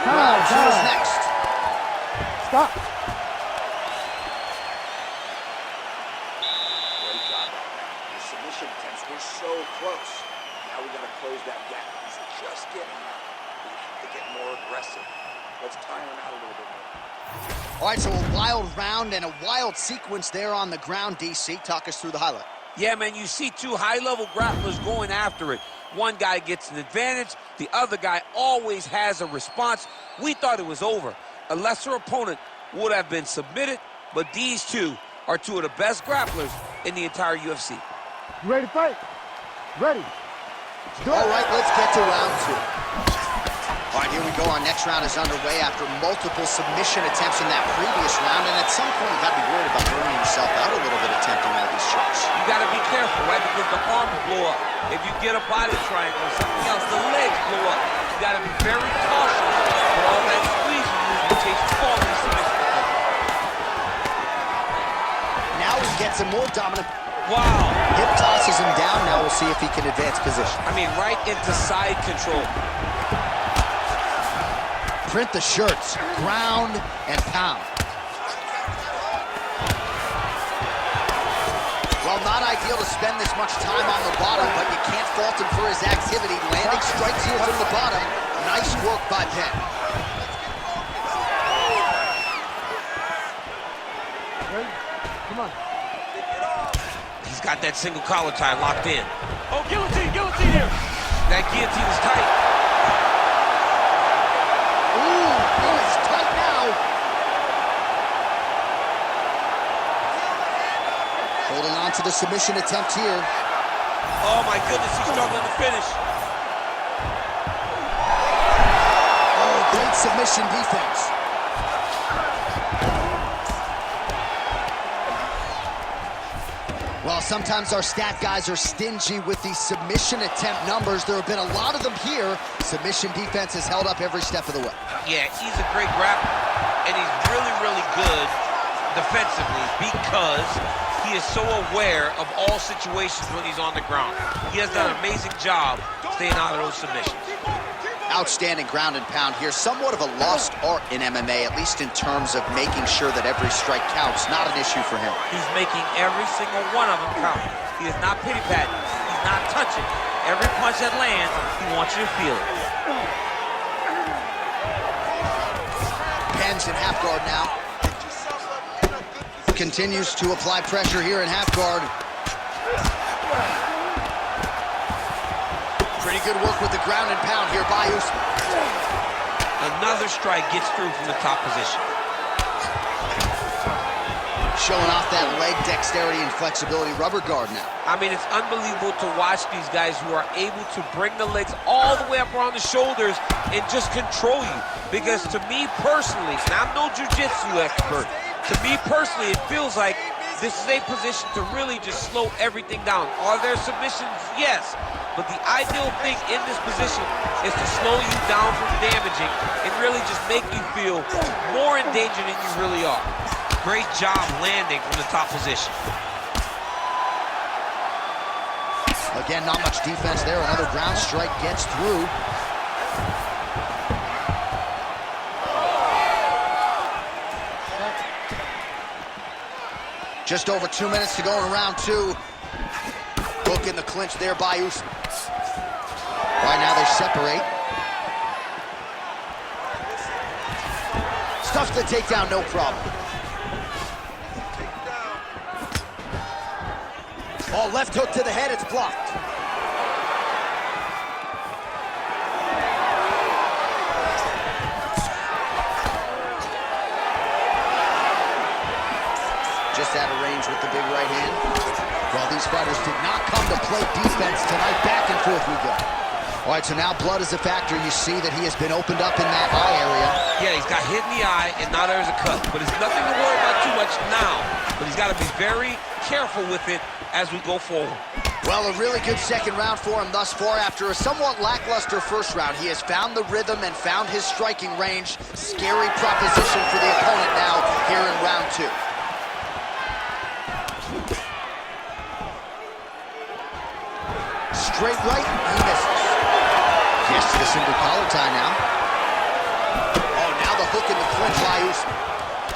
Round two is next. Stop. Great job. The submission attempts were so close. Now we got to close that gap. He's just getting out. We have to get more aggressive. Let's tire him out a little bit more. All right, so a wild round and a wild sequence there on the ground, DC. Talk us through the highlight. Yeah, man, you see two high-level grapplers going after it. One guy gets an advantage. The other guy always has a response. We thought it was over. A lesser opponent would have been submitted, but these two are two of the best grapplers in the entire UFC. You ready to fight? Ready. All right, let's get to round two. All right, here we go. Our next round is underway after multiple submission attempts in that previous round, and at some point, you got to be worried about burning yourself out a little bit attempting all these shots. You got to be careful, right? Because the arm will blow up. If you get a body triangle or something else, the legs blow up. You got to be very cautious for all that squeezing moves in case you fall in the submission attempt. Now he gets a more dominant. Wow. Hip tosses him down. Now we'll see if he can advance position. I mean, right into side control. Print the shirts, ground and pound. Well, not ideal to spend this much time on the bottom, but you can't fault him for his activity. Landing strikes here from the bottom. Nice work by Penn. Ready? Come on. He's got that single collar tie locked in. Oh, guillotine here. That guillotine is tight. Ooh, it's tight now. Holding on to the submission attempt here. Oh my goodness, he's struggling to finish. Oh, great submission defense. Well, sometimes our stat guys are stingy with these submission attempt numbers. There have been a lot of them here. Submission defense has held up every step of the way. Yeah, he's a great grappler, and he's really, really good defensively because he is so aware of all situations when he's on the ground. He has done an amazing job staying out of those submissions. Outstanding ground and pound here. Somewhat of a lost art in MMA, at least in terms of making sure that every strike counts. Not an issue for him. He's making every single one of them count. He is not pity-patting. He's not touch it. Every punch that lands, he wants you to feel it. Penn's in half guard now. Continues to apply pressure here in half guard. Pretty good work with the ground and pound here by Usman. Another strike gets through from the top position. Showing off that leg dexterity and flexibility. Rubber guard now. I mean, it's unbelievable to watch these guys who are able to bring the legs all the way up around the shoulders and just control you. Because to me personally, and I'm no jiu-jitsu expert, to me personally, it feels like this is a position to really just slow everything down. Are there submissions? Yes. But the ideal thing in this position is to slow you down from damaging and really just make you feel more in danger than you really are. Great job landing from the top position. Again, not much defense there. Another ground strike gets through. Just over 2 minutes to go in round two. Hook in the clinch there by Usman. Right now they separate. Stuffs the takedown, no problem. Oh, left hook to the head, it's blocked. Just out of range with the big right hand. Well, these fighters did not come to play defense tonight. Back and forth we go. All right, so now blood is a factor. You see that he has been opened up in that eye area. Yeah, he's got hit in the eye, and now there's a cut. But it's nothing to worry about too much now. But he's got to be very careful with it as we go forward. Well, a really good second round for him thus far. After a somewhat lackluster first round, he has found the rhythm and found his striking range. Scary proposition for the opponent now here in round two. Straight right, he misses. Yes, to the single collar tie now. Oh, now the hook in the clinch by Usman.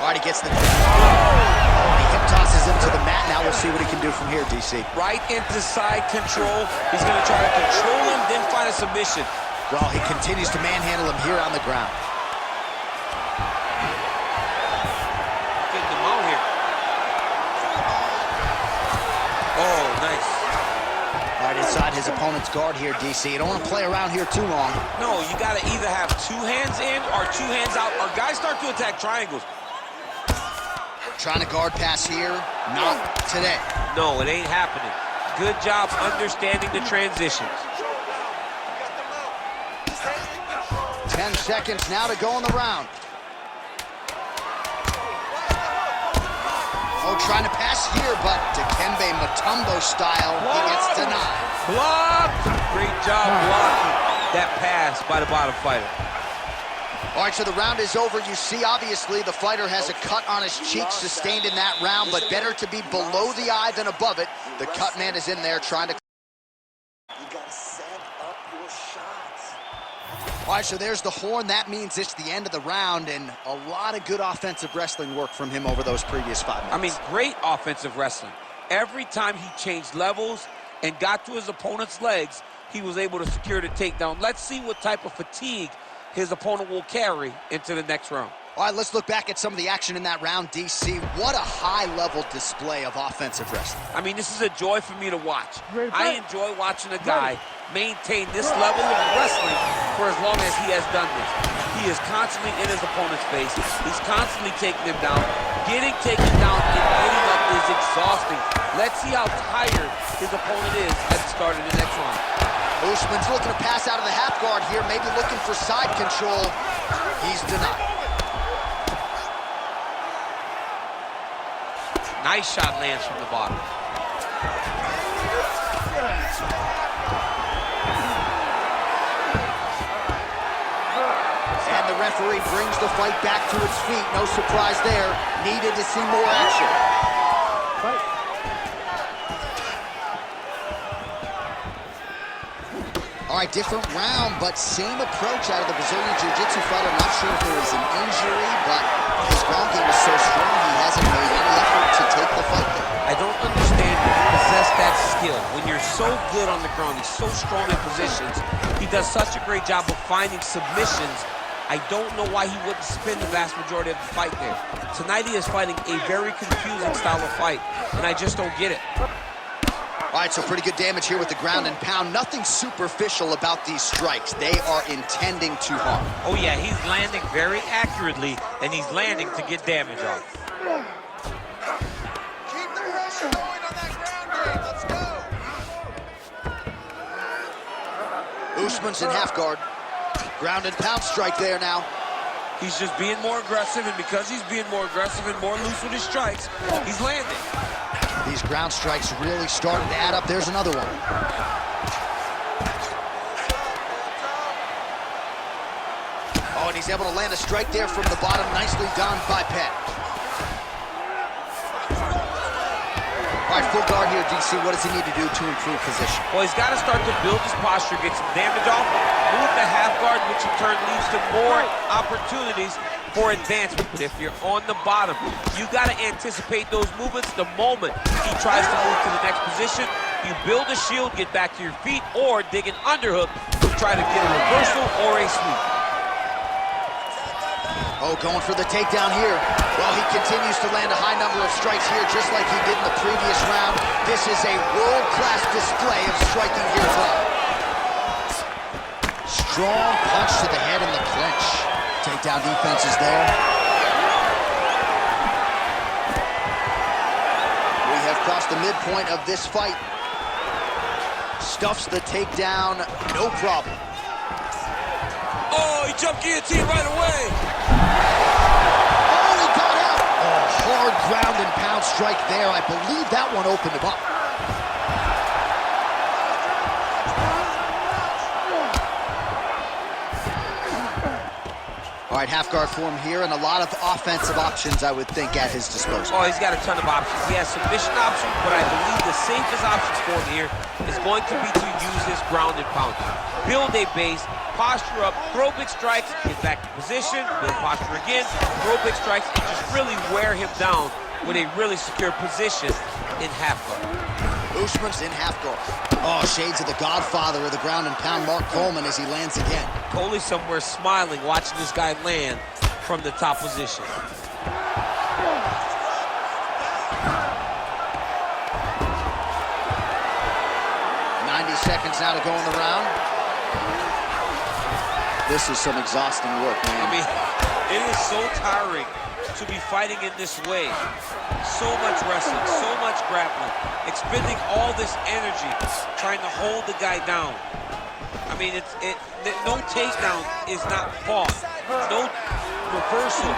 All right, he gets the... He hip tosses him to the mat. Now we'll see what he can do from here, DC. Right into side control. He's going to try to control him, then find a submission. Well, he continues to manhandle him here on the ground. Getting him out here. Oh, nice. Right inside his opponent's guard here, DC. You don't want to play around here too long. No, you got to either have two hands in or two hands out. Our guys start to attack triangles. Trying to guard pass here. Not today. No, it ain't happening. Good job understanding the transitions. 10 seconds now to go in the round. Oh, trying to pass here, but Dikembe Mutombo style, he gets denied. Blocked! Great job blocking that pass by the bottom fighter. All right, so the round is over. You see, obviously, the fighter has a cut on his cheek sustained in that round, but better to be below the eye than above it. The cut man is in there trying to... You gotta set up your shots. All right, so there's the horn. That means it's the end of the round, and a lot of good offensive wrestling work from him over those previous 5 minutes. I mean, great offensive wrestling. Every time he changed levels and got to his opponent's legs, he was able to secure the takedown. Let's see what type of fatigue his opponent will carry into the next round. All right, let's look back at some of the action in that round, DC. What a high-level display of offensive wrestling. I mean, this is a joy for me to watch. I enjoy watching a guy maintain this level of wrestling for as long as he has done this. He is constantly in his opponent's face. He's constantly taking him down. Getting taken down and getting up is exhausting. Let's see how tired his opponent is at the start of the next round. Usman's looking to pass out of the half guard here, maybe looking for side control. He's denied. Nice shot lands from the bottom. And the referee brings the fight back to its feet. No surprise there. Needed to see more action. All right, different round, but same approach out of the Brazilian Jiu-Jitsu fighter. Not sure if there was an injury, but his ground game is so strong, he hasn't made any effort to take the fight there. I don't understand if you possess that that skill. When you're so good on the ground, he's so strong in positions, he does such a great job of finding submissions. I don't know why he wouldn't spin the vast majority of the fight there. Tonight he is fighting a very confusing style of fight, and I just don't get it. All right, so pretty good damage here with the ground and pound. Nothing superficial about these strikes. They are intending to harm. Oh yeah, he's landing very accurately, and he's landing to get damage off. Keep the pressure going on that ground game. Let's go. Usman's in half guard. Ground and pound strike there now. He's just being more aggressive, and because he's being more aggressive and more loose with his strikes, he's landing. These ground strikes really starting to add up. There's another one. Oh, and he's able to land a strike there from the bottom. Nicely done by Penn. All right, full guard here, DC. What does he need to do to improve position? Well, he's got to start to build his posture, get some damage off, move the half guard, which in turn leads to more opportunities for advancement. But if you're on the bottom, you got to anticipate those movements the moment he tries to move to the next position. You build a shield, get back to your feet, or dig an underhook to try to get a reversal or a sweep. Oh, going for the takedown here. Well, he continues to land a high number of strikes here, just like he did in the previous round. This is a world-class display of striking here tonight. Strong punch to the head in the clinch. Takedown defense is there. We have crossed the midpoint of this fight. Stuffs the takedown, no problem. Oh, he jumped guillotine right away. Oh, he got out. Oh, hard ground and pound strike there. I believe that one opened him up. All right, half guard form here, and a lot of offensive options, I would think, at his disposal. Oh, he's got a ton of options. He has submission options, but I believe the safest options for him here is going to be to use his ground and pound. Build a base, posture up, throw big strikes, get back to position, build posture again, throw big strikes, and just really wear him down with a really secure position in half guard. Usman's in half guard. Oh, shades of the godfather of the ground and pound, Mark Coleman, as he lands again. Totally somewhere smiling, watching this guy land from the top position. 90 seconds now to go in the round. This is some exhausting work, man. I mean, it is so tiring to be fighting in this way. So much wrestling, so much grappling, expending all this energy trying to hold the guy down. I mean, no takedown is not fought. No reversal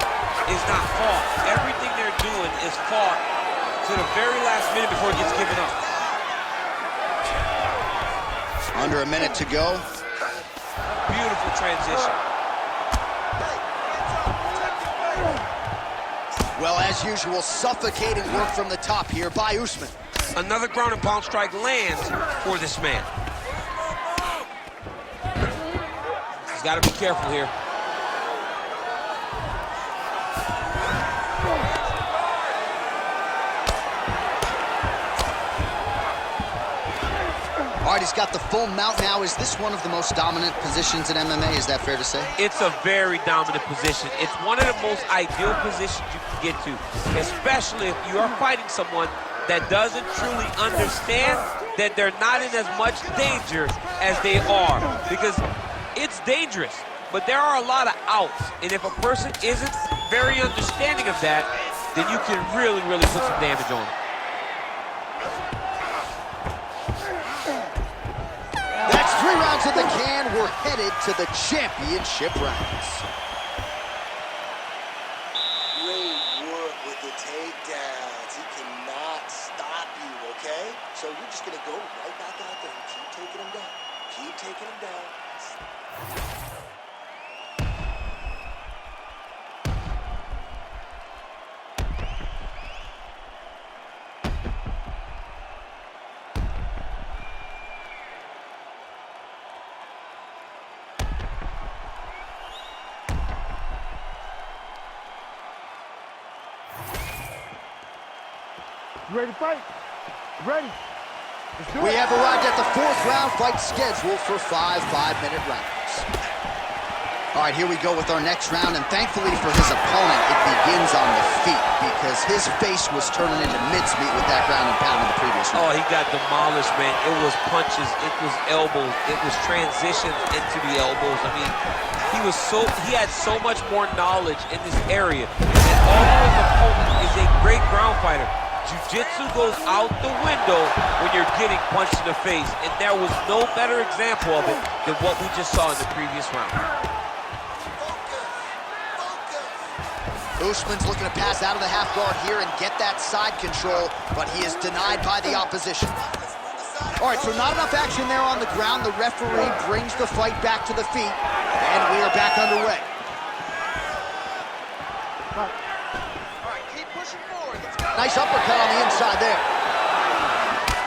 is not fought. Everything they're doing is fought to the very last minute before it gets given up. Under a minute to go. Beautiful transition. Well, as usual, suffocating work from the top here by Usman. Another ground and pound strike lands for this man. He's got to be careful here. All right, he's got the full mount now. Is this one of the most dominant positions in MMA? Is that fair to say? It's a very dominant position. It's one of the most ideal positions you can get to, especially if you are fighting someone that doesn't truly understand that they're not in as much danger as they are, because it's dangerous, but there are a lot of outs, and if a person isn't very understanding of that, then you can really, really put some damage on them. That's 3 rounds in the can. We're headed to the championship rounds. Great work with the takedowns. He cannot stop you, okay? So you're just gonna go right back out there and keep taking him down. Keep taking him down. You ready to fight? Ready. We have arrived at the 4th round, fight scheduled for 5 5-minute rounds. All right, here we go with our next round, and thankfully for his opponent, it begins on the feet because his face was turning into mincemeat with that ground and pound in the previous round. Oh, he got demolished, man. It was punches, it was elbows, it was transitions into the elbows. I mean, he had so much more knowledge in this area. And although his opponent is a great ground fighter, jiu-jitsu goes out the window when you're getting punched in the face, and there was no better example of it than what we just saw in the previous round. Usman's looking to pass out of the half guard here and get that side control, but he is denied by the opposition. All right, so not enough action there on the ground. The referee brings the fight back to the feet, and we are back underway. All right, keep pushing forward. Let's go. Nice uppercut on the inside there.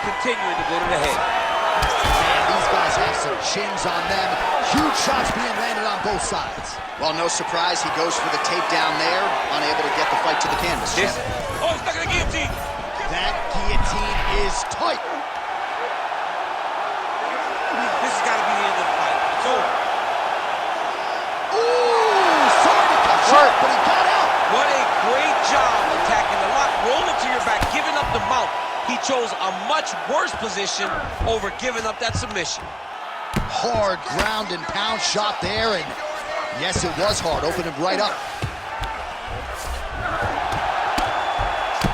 Continuing to go to the head. Man, these guys have some chins on them. Huge shots being landed on both sides. Well, no surprise, he goes for the takedown there, unable to get the fight to the canvas. Oh, he's stuck in the guillotine. That guillotine is tight. This has got to be the end of the fight. It's over. Ooh, sorry to cut short, but he got out. What a great job attacking the lock, rolling to your back, giving up the mount. He chose a much worse position over giving up that submission. Hard ground and pound shot there, and yes, it was hard. Opened him right up.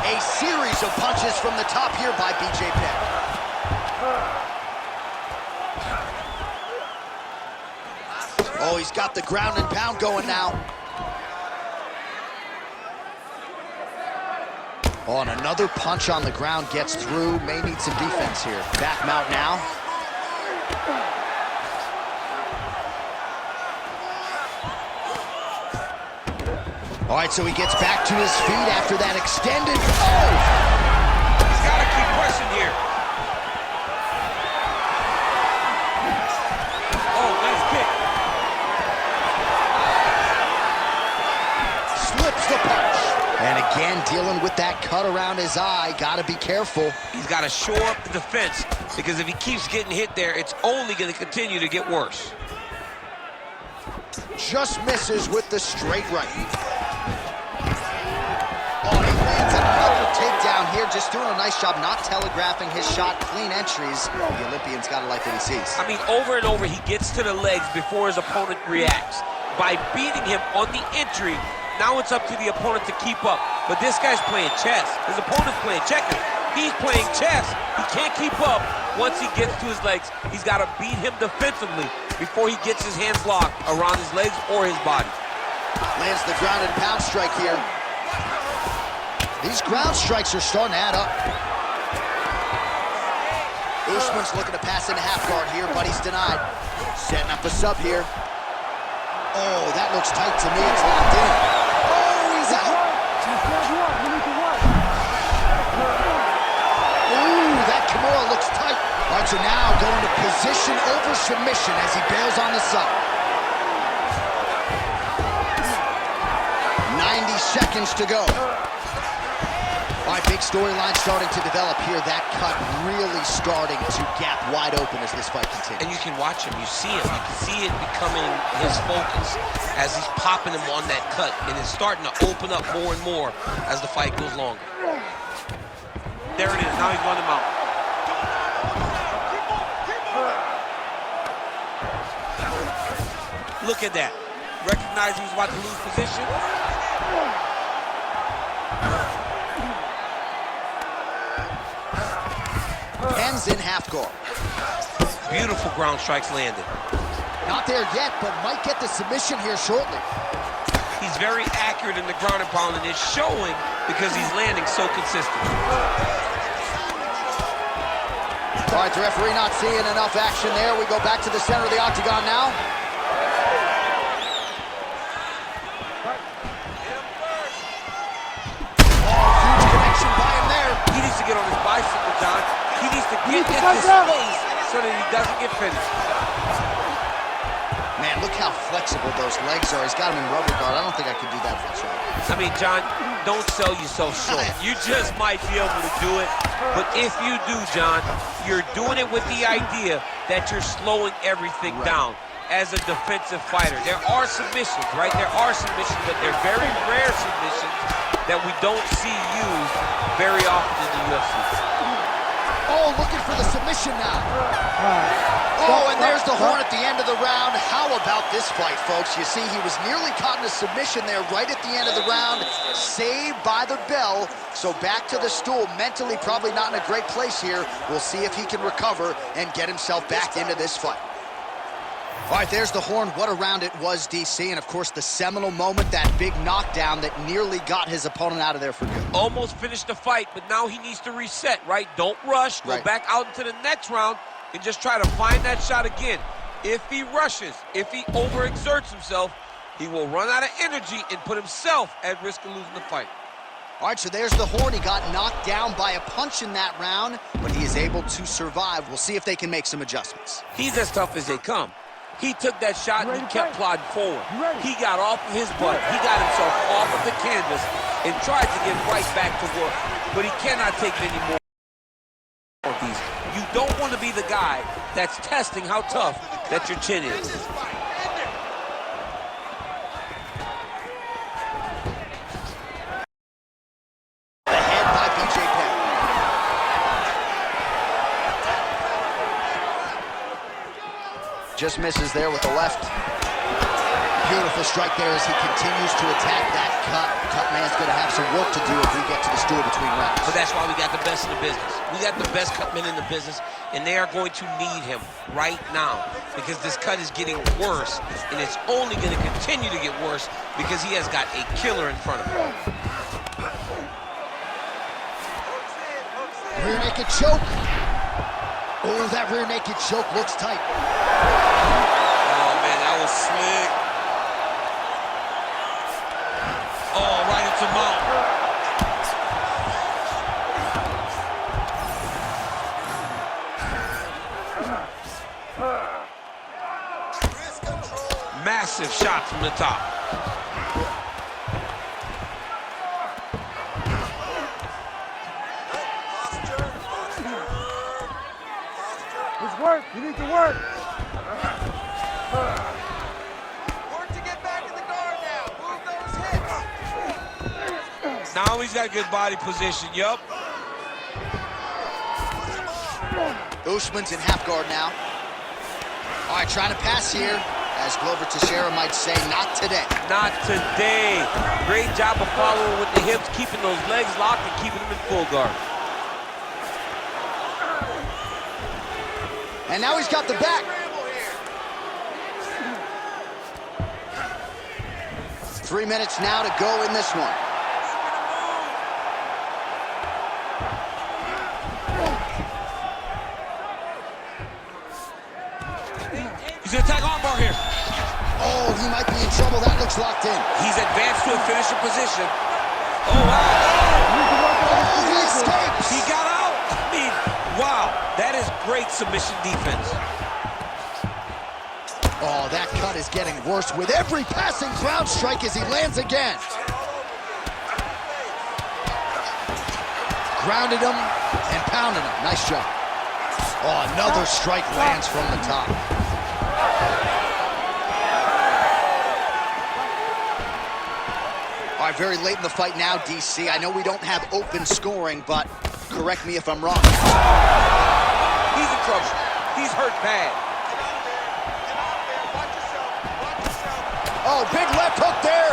A series of punches from the top here by BJ Penn. Oh, he's got the ground and pound going now. Oh, and another punch on the ground gets through. May need some defense here. Back mount now. All right, so he gets back to his feet after that extended. Oh! He's got to keep pressing here. Oh, nice kick. Slips the punch. And again, dealing with that cut around his eye. Got to be careful. He's got to shore up the defense, because if he keeps getting hit there, it's only going to continue to get worse. Just misses with the straight right. Oh, he lands another takedown here, just doing a nice job not telegraphing his shot. Clean entries. The Olympian's got to like what he sees. I mean, over and over, he gets to the legs before his opponent reacts. By beating him on the entry, now it's up to the opponent to keep up. But this guy's playing chess. His opponent's playing checkers. He's playing chess. He can't keep up. Once he gets to his legs, he's got to beat him defensively before he gets his hands locked around his legs or his body. Lands the ground and pound strike here. These ground strikes are starting to add up. Usman's looking to pass into half guard here, but he's denied. Setting up a sub here. Oh, that looks tight to me. It's locked in. Oh, he's out. Ooh, that Kamaru looks tight. All right, so now going to position over submission as he bails on the sub. 90 seconds to go. All right, big storyline starting to develop here. That cut really starting to gap wide open as this fight continues. And you can watch him, you see him. You can see it becoming his focus as he's popping him on that cut. And it's starting to open up more and more as the fight goes longer. There it is, now he's running him out. Look at that. Recognize he was about to lose position. Penn's in half guard. Beautiful ground strikes landed. Not there yet, but might get the submission here shortly. He's very accurate in the ground and pound, and it's showing because he's landing so consistently. All right, the referee not seeing enough action there. We go back to the center of the octagon now. Huge connection by him there. He needs to get on his bicycle, John. He needs to get into space so that he doesn't get finished. Man, look how flexible those legs are. He's got him in rubber guard. I don't think I could do that much. I mean, John, don't sell yourself short. You just might be able to do it, but if you do, John, you're doing it with the idea that you're slowing everything down as a defensive fighter. There are submissions, right? There are submissions, but they're very rare submissions that we don't see used very often in the UFC. Oh, looking for the submission now. Oh, and there's the horn at the end of the round. How about this fight, folks? You see, he was nearly caught in a submission there right at the end of the round. Saved by the bell. So back to the stool. Mentally probably not in a great place here. We'll see if he can recover and get himself back into this fight. All right, there's the horn. What a round it was, DC. And, of course, the seminal moment, that big knockdown that nearly got his opponent out of there for good. Almost finished the fight, but now he needs to reset, right? Don't rush. Go back out into the next round and just try to find that shot again. If he rushes, if he overexerts himself, he will run out of energy and put himself at risk of losing the fight. All right, so there's the horn. He got knocked down by a punch in that round, but he is able to survive. We'll see if they can make some adjustments. He's as tough as they come. He took that shot and he kept plodding forward. He got off of his butt. He got himself off of the canvas and tried to get right back to work. But he cannot take many more of these. You don't want to be the guy that's testing how tough that your chin is. The head by BJ Penn. Just misses there with the left. Beautiful strike there as he continues to attack that cut. Cut man's going to have some work to do if we get to the stool between rounds. But that's why we got the best in the business. We got the best cut men in the business, and they are going to need him right now because this cut is getting worse, and it's only going to continue to get worse because he has got a killer in front of him. Rear naked choke. Oh, that rear naked choke looks tight. Oh, man, that was slick. Oh, right into mount. Massive shot from the top. Work. You need to work. Work to get back in the guard now. Move those hips. Now he's got good body position. Yup. Usman's in half guard now. All right, trying to pass here. As Glover Teixeira might say, not today. Not today. Great job of following with the hips, keeping those legs locked and keeping them in full guard. And now he's got the back. 3 minutes now to go in this one. He's gonna attack armbar here. Oh, he might be in trouble. That looks locked in. He's advanced to a finisher position. Oh, wow. Oh, he escapes. He got out. I mean, wow. That is great submission defense. Oh, that cut is getting worse with every passing ground strike as he lands again. Grounded him and pounded him. Nice job. Oh, another strike lands from the top. All right, very late in the fight now, DC. I know we don't have open scoring, but correct me if I'm wrong. He's in trouble. He's hurt bad. Oh, big left hook there.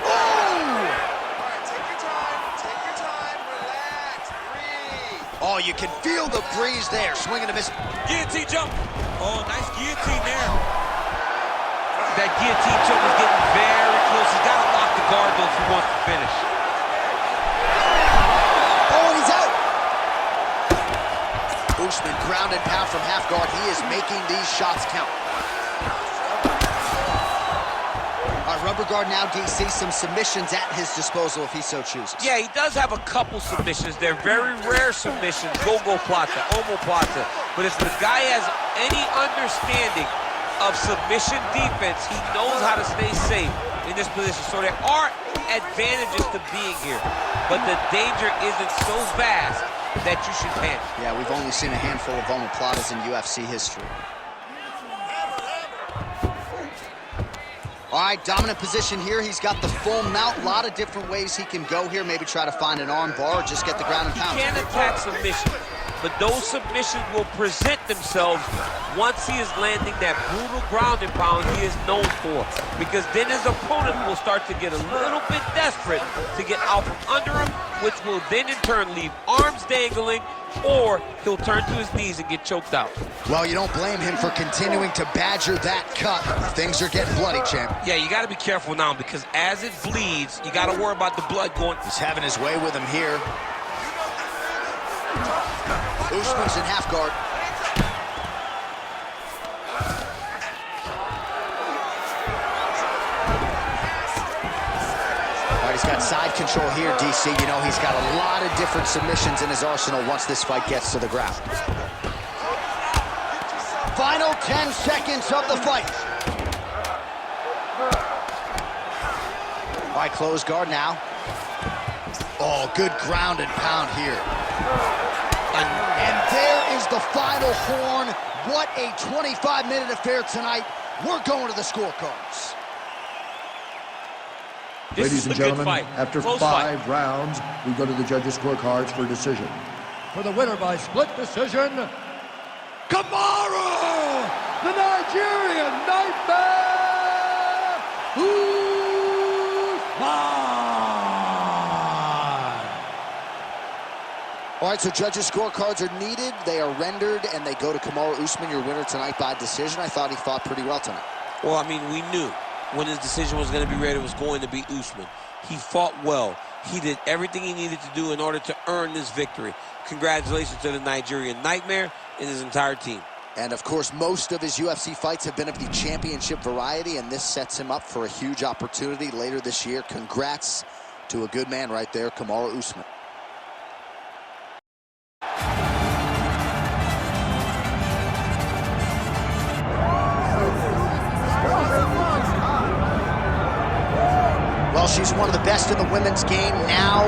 Oh! All right, take your time, relax, breathe. Oh, you can feel the breeze there. Swinging a miss. Guillotine jump. Oh, nice guillotine there. That guillotine choke is getting very close. He's got to lock the guard though if he wants to finish. Oh, and he's out. Usman ground and pound from half guard. He is making these shots count. All right, rubber guard now, DC. Some submissions at his disposal if he so chooses. Yeah, he does have a couple submissions. They're very rare submissions. Go plata, omoplata. But if the guy has any understanding of submission defense. He knows how to stay safe in this position. So there are advantages to being here, but the danger isn't so vast that you should panic. Yeah, we've only seen a handful of omoplatas in UFC history. All right, dominant position here. He's got the full mount. A lot of different ways he can go here. Maybe try to find an arm bar or just get the ground and pound. He can attack submission, but those submissions will present themselves once he is landing that brutal ground and pound he is known for. Because then his opponent will start to get a little bit desperate to get out from under him, which will then in turn leave arms dangling, or he'll turn to his knees and get choked out. Well, you don't blame him for continuing to badger that cut. Things are getting bloody, champ. Yeah, you got to be careful now, because as it bleeds, you got to worry about the blood going. He's having his way with him here. Usman's in half guard. All right, he's got side control here, DC. You know, he's got a lot of different submissions in his arsenal once this fight gets to the ground. Final 10 seconds of the fight. All right, close guard now. Oh, good ground and pound here. And there is the final horn. What a 25-minute affair tonight. We're going to the scorecards. Ladies and gentlemen, after 5 rounds, we go to the judges' scorecards for decision. For the winner by split decision, Kamaru, the Nigerian Nightmare, Usman. All right, so judges' scorecards are needed. They are rendered, and they go to Kamaru Usman, your winner tonight by decision. I thought he fought pretty well tonight. Well, I mean, we knew when his decision was going to be ready, it was going to be Usman. He fought well. He did everything he needed to do in order to earn this victory. Congratulations to the Nigerian Nightmare and his entire team. And, of course, most of his UFC fights have been of the championship variety, and this sets him up for a huge opportunity later this year. Congrats to a good man right there, Kamaru Usman. Well, she's one of the best in the women's game now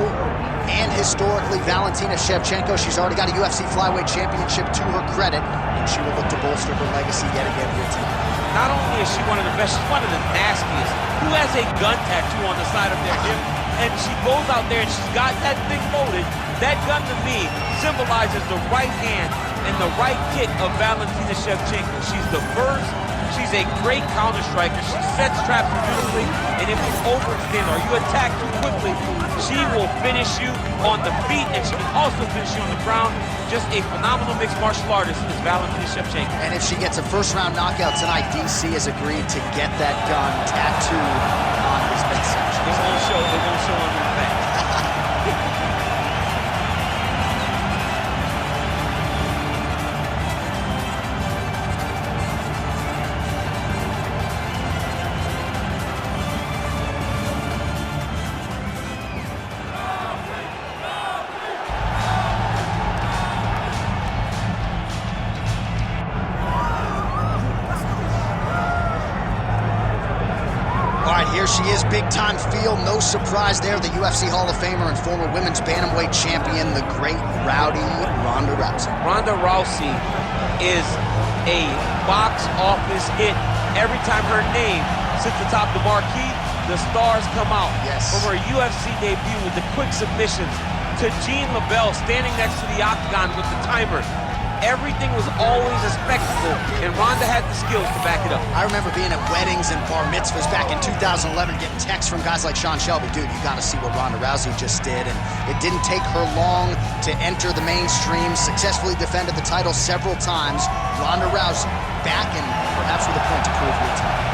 and historically. Valentina Shevchenko, she's already got a UFC flyweight championship to her credit, and she will look to bolster her legacy yet again here tonight. Not only is she one of the best, she's one of the nastiest. Who has a gun tattoo on the side of their hip? And she goes out there and she's got that thing loaded. That gun to me symbolizes the right hand and the right kick of Valentina Shevchenko. She's diverse. She's a great counter striker. She sets traps beautifully, and if you overextend or you attack too quickly, she will finish you on the feet, and she can also finish you on the ground. Just a phenomenal mixed martial artist is Valentina Shevchenko. And if she gets a first-round knockout tonight, DC has agreed to get that gun tattooed on his midsection. It won't show on your back. Here she is, big-time feel, no surprise there. The UFC Hall of Famer and former women's bantamweight champion, the great rowdy Ronda Rousey. Ronda Rousey is a box office hit. Every time her name sits atop the marquee, the stars come out. Yes. From her UFC debut with the quick submissions to Jean LaBelle standing next to the octagon with the timer. Everything was always a spectacle, and Ronda had the skills to back it up. I remember being at weddings and bar mitzvahs back in 2011, getting texts from guys like Sean Shelby. Dude, you got to see what Ronda Rousey just did. And it didn't take her long to enter the mainstream, successfully defended the title several times. Ronda Rousey back and perhaps with a point to prove here tonight.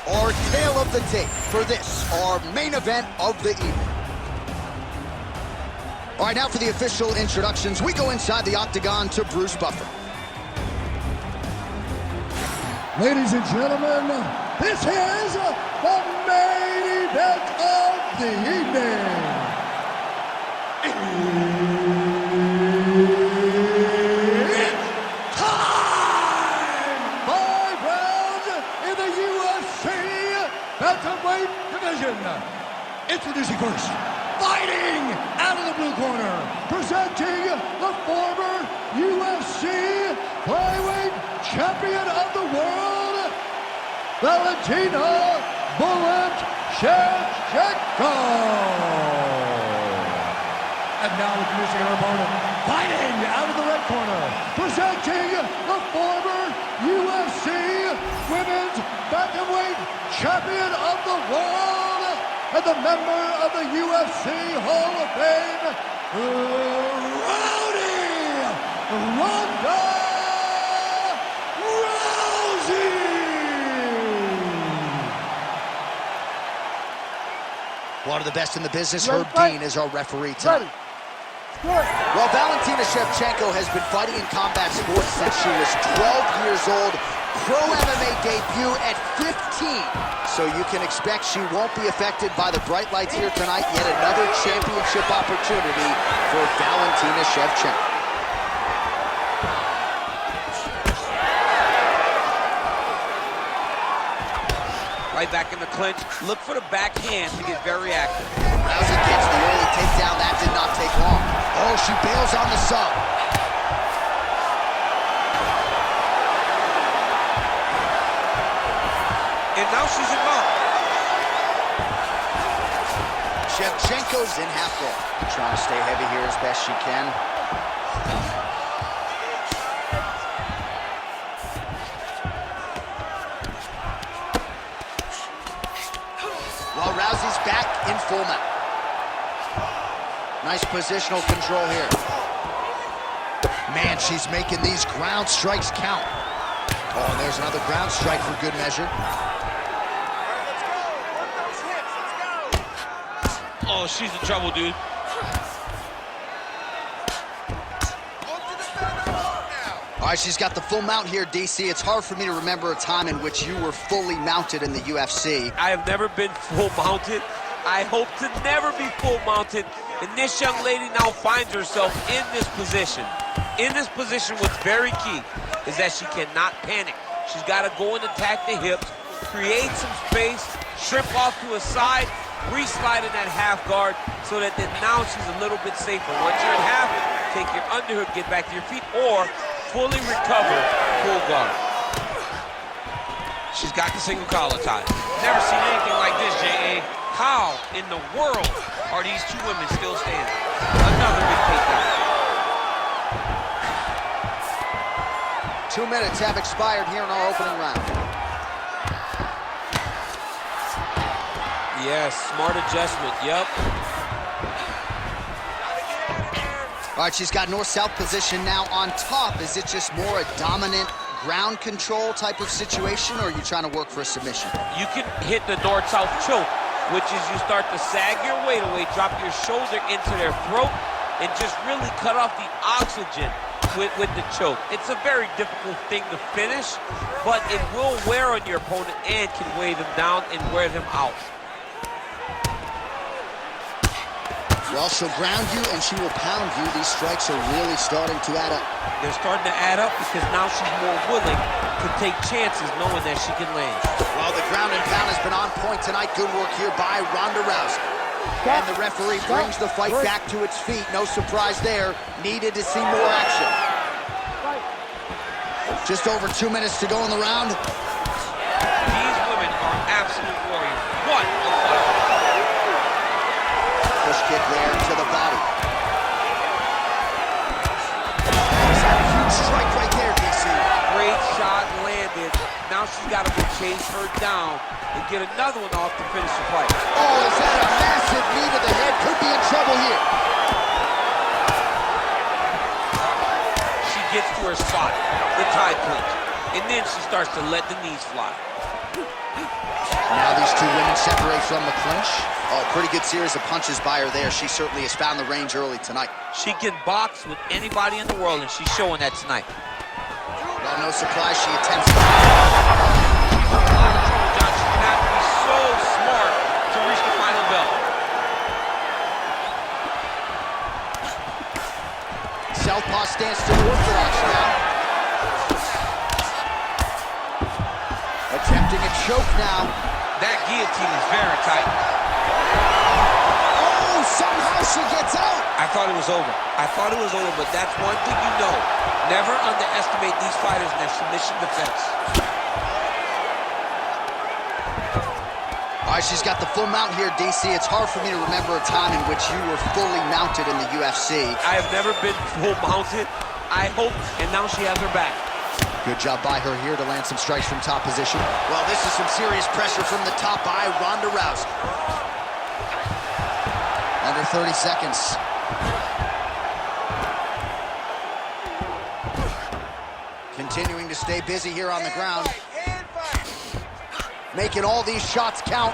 Our tale of the tape for this, our main event of the evening. All right, now for the official introductions, we go inside the octagon to Bruce Buffer. Ladies and gentlemen, this is the main event of the evening. It's time! 5 rounds in the UFC bantamweight division. Introducing first, fighting out of the blue corner, presenting the former UFC flyweight champion of the world, Valentina Shevchenko. And now introducing her opponent, fighting out of the red corner, presenting the former UFC women's bantamweight champion of the world, and the member of the UFC Hall of Fame, Ronda Rousey! One of the best in the business, Herb Dean, is our referee tonight. Well, Valentina Shevchenko has been fighting in combat sports since she was 12 years old. Pro MMA debut at 15. So you can expect she won't be affected by the bright lights here tonight. Yet another championship opportunity for Valentina Shevchenko. Right back in the clinch. Look for the backhand to get very active. Rousey gets the early takedown. That did not take long. Oh, she bails on the sub. And now she's involved. Shevchenko's in half guard. Trying to stay heavy here as best she can. Well, Rousey's back in full mount. Nice positional control here. Man, she's making these ground strikes count. Oh, and there's another ground strike for good measure. Oh, she's in trouble, dude. All right, she's got the full mount here, DC. It's hard for me to remember a time in which you were fully mounted in the UFC. I have never been full mounted. I hope to never be full mounted. And this young lady now finds herself in this position. In this position, what's very key is that she cannot panic. She's got to go and attack the hips, create some space, shrimp off to a side, re-slide in that half guard so that then now she's a little bit safer. Once you're in half, take your underhook, get back to your feet, or fully recover full guard. She's got the single collar tie. Never seen anything like this, J.A. How in the world are these two women still standing? Another big takedown. 2 minutes have expired here in our opening round. Yes, smart adjustment, yep. All right, she's got north-south position now on top. Is it just more a dominant ground control type of situation, or are you trying to work for a submission? You can hit the north-south choke, which is you start to sag your weight away, drop your shoulder into their throat, and just really cut off the oxygen with the choke. It's a very difficult thing to finish, but it will wear on your opponent and can weigh them down and wear them out. Well, she'll ground you and she will pound you. These strikes are really starting to add up. They're starting to add up because now she's more willing to take chances knowing that she can land. Well, the ground and pound has been on point tonight. Good work here by Ronda Rousey. And the referee brings the fight back to its feet. No surprise there. Needed to see more action. Just over 2 minutes to go in the round. These women are absolute warriors. What a fight. Push kick there to the body. He's had a huge strike right there, DC. Great shot landed. Now she's got to chase her down and get another one off to finish the fight. Oh, is that a massive knee to the head? Could be in trouble here. She gets to her spot, the tie clinch, and then she starts to let the knees fly. Now these two women separate from the clinch. Oh, pretty good series of punches by her there. She certainly has found the range early tonight. She can box with anybody in the world, and she's showing that tonight. Well, No surprise she attempts. She's in a lot of trouble, John. She's gonna have to be so smart to reach the final bell. Southpaw stance to the orthodox now. Attempting a choke now. That guillotine is very tight. Oh, somehow she gets out. I thought it was over. But that's one thing you know. Never underestimate these fighters in their submission defense. All right, she's got the full mount here, DC. It's hard for me to remember a time in which you were fully mounted in the UFC. I have never been full mounted. I hope, and now she has her back. Good job by her here to land some strikes from top position. Well, this is some serious pressure from the top by Ronda Rousey. Under 30 seconds. Continuing to stay busy here on the ground. Making all these shots count.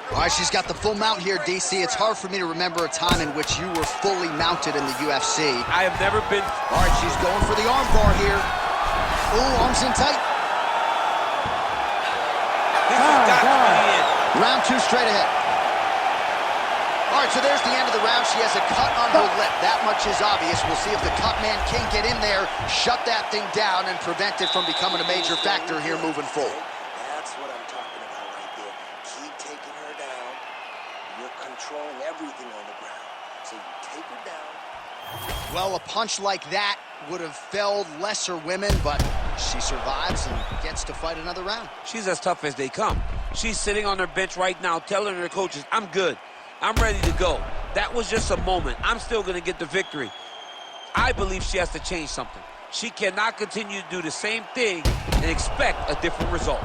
All right, she's got the full mount here, DC. It's hard for me to remember a time in which you were fully mounted in the UFC. I have never been... All right, she's going for the arm bar here. Ooh, arms in tight. This has got to be it. Round 2 straight ahead. All right, so there's the end of the round. She has a cut on her lip. That much is obvious. We'll see if the cut man can get in there, shut that thing down, and prevent it from becoming a major factor here moving forward. That's what I'm talking about right there. Keep taking her down. You're controlling everything on the ground. So you take her down. Well, a punch like that would have felled lesser women, but she survives and gets to fight another round. She's as tough as they come. She's sitting on her bench right now telling her coaches, I'm good. I'm ready to go. That was just a moment. I'm still going to get the victory. I believe she has to change something. She cannot continue to do the same thing and expect a different result.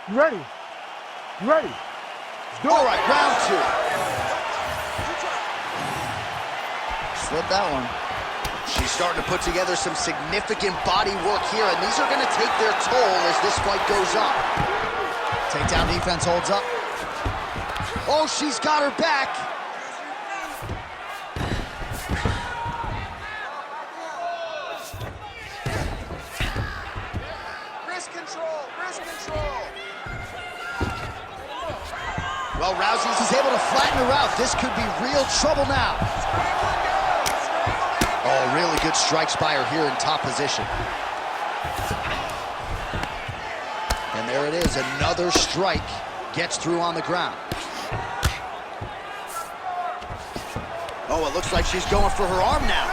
You ready? You ready? Let's do it. All right, round 2. Slip that one. She's starting to put together some significant body work here, and these are going to take their toll as this fight goes on. Takedown defense holds up. Oh, she's got her back. Wrist control, wrist control. Well, Rousey is able to flatten her out. This could be real trouble now. Oh, really good strikes by her here in top position. And there it is, another strike gets through on the ground. Oh, it looks like she's going for her arm now.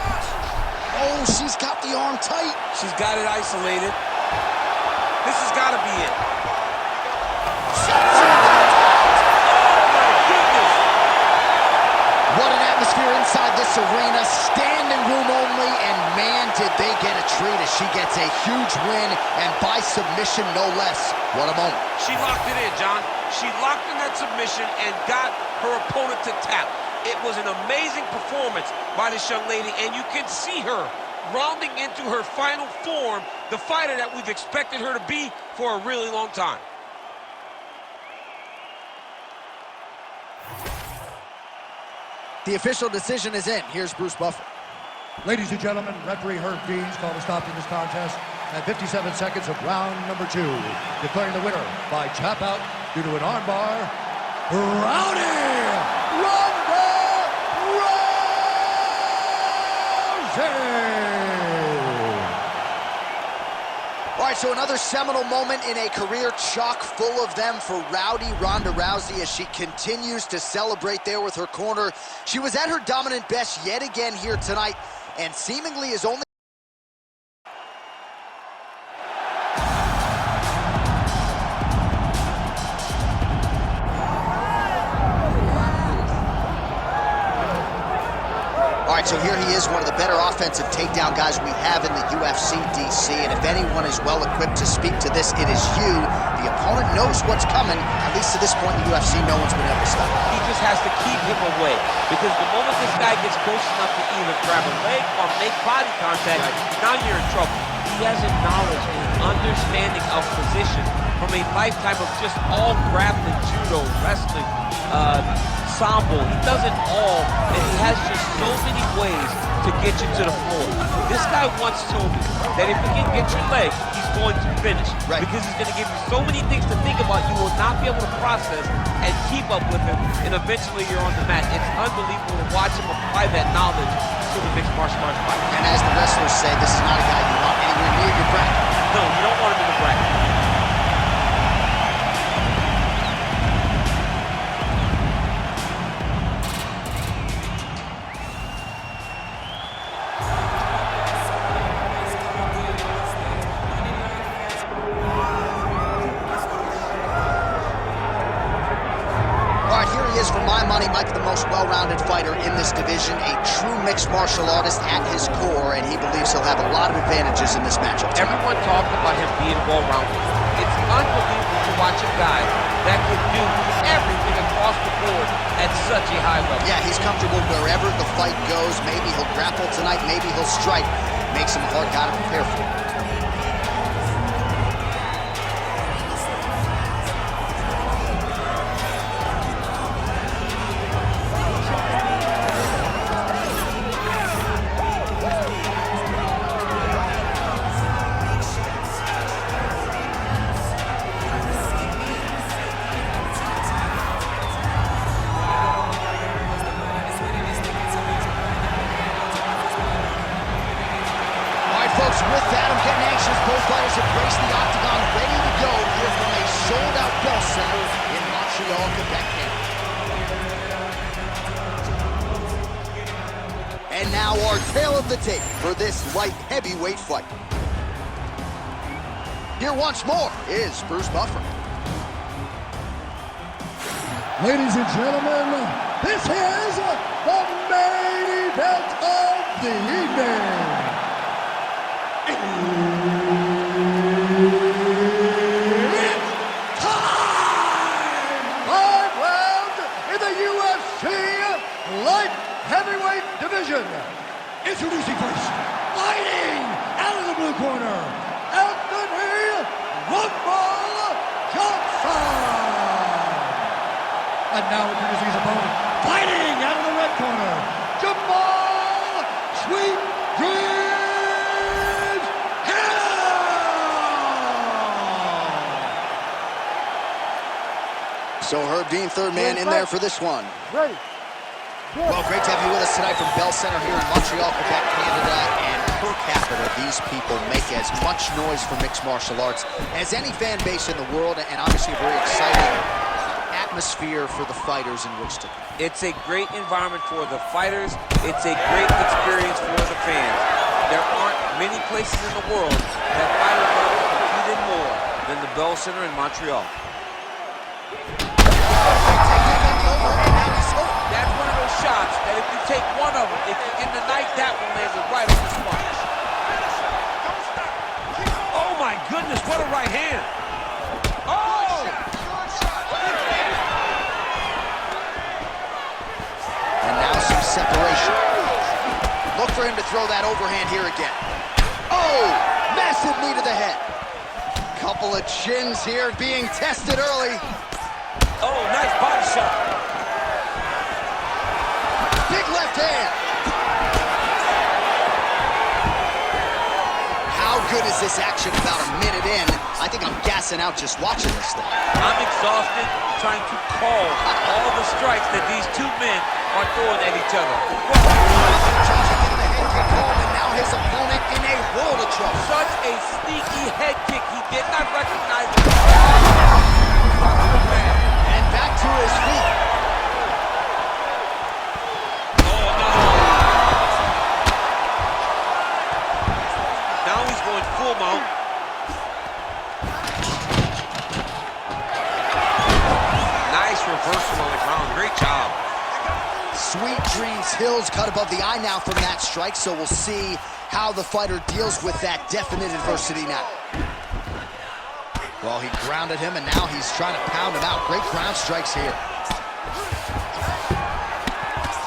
Oh, she's got the arm tight. She's got it isolated. This has got to be it. What an atmosphere inside this arena. Standing room only, and man, did they get a treat as she gets a huge win, and by submission, no less. What a moment. She locked it in, John. She locked in that submission and got her opponent to tap. It was an amazing performance by this young lady, and you can see her rounding into her final form, the fighter that we've expected her to be for a really long time. The official decision is in. Here's Bruce Buffer. Ladies and gentlemen, referee Herb Dean's called a stop to this contest at 57 seconds of round number 2. Declaring the winner by tap out due to an armbar, Ronda Rousey! All right, so another seminal moment in a career chock full of them for rowdy Ronda Rousey as she continues to celebrate there with her corner. She was at her dominant best yet again here tonight, and seemingly is only... All right, so here he is, one of the better offensive takedown guys we have in the UFC, DC, and if anyone is well-equipped to speak to this, it is you. The opponent knows what's coming. At least to this point in the UFC, no one's been able to stop him. He just has to keep him away, because the moment this guy gets close enough to either grab a leg or make body contact, now you're in trouble. He has a knowledge and an understanding of position from a lifetime of just all grappling, judo, wrestling, sambo. He does it all, and he has just so many ways to get you to the floor. This guy once told me that if he can get your leg, he's going to finish. Right. Because he's going to give you so many things to think about, you will not be able to process and keep up with him, and eventually you're on the mat. It's unbelievable to watch him apply that knowledge to the mixed martial arts fight. And as the wrestlers say, this is not a guy you want anywhere near your bracket. No, you don't want him in the bracket. For my money, Mike, the most well-rounded fighter in this division, a true mixed martial artist at his core, and he believes he'll have a lot of advantages in this matchup tonight. Everyone talked about him being well-rounded. It's unbelievable to watch a guy that can do everything across the board at such a high level. Yeah, he's comfortable wherever the fight goes. Maybe he'll grapple tonight, maybe he'll strike. Makes him a hard guy to prepare for. With that, I'm getting anxious. Both fighters have graced the octagon, ready to go here from a sold-out Bell Center in Montreal, Quebec, Canada. And now our tale of the tape for this light heavyweight fight. Here once more is Bruce Buffer. Ladies and gentlemen, this is the main event of the evening. It's time! 5 rounds in the UFC light heavyweight division. Introducing first, fighting out of the blue corner, Anthony Rumble Johnson. And now introducing his opponent, fighting out of the red corner, Jamahal Sweet Dreams. So Herb Dean, third man in there for this one. Ready. Well, great to have you with us tonight from Bell Center here in Montreal, Quebec, Canada. And per capita, these people make as much noise for mixed martial arts as any fan base in the world, and obviously a very exciting atmosphere for the fighters in which to compete. It's a great environment for the fighters. It's a great experience for the fans. There aren't many places in the world that fighters are competed more than the Bell Center in Montreal. That's one of those shots that if you take one of them, if you end the night, that one lands right on the spot. Oh my goodness, what a right hand. Oh! And now some separation. Look for him to throw that overhand here again. Oh! Massive knee to the head. Couple of chins here being tested early. Oh, nice body shot. Big left hand. How good is this action about a minute in? I think I'm gassing out just watching this thing. I'm exhausted trying to call all the strikes that these two men are throwing at each other. And now his opponent in a world of trouble. Such a sneaky head kick. He did not recognize it. And back to his feet. Now he's going full mount. Nice reversal on the ground. Great job. Sweet Dreams Hills cut above the eye now from that strike, so we'll see how the fighter deals with that definite adversity now. Well, he grounded him, and now he's trying to pound him out. Great ground strikes here.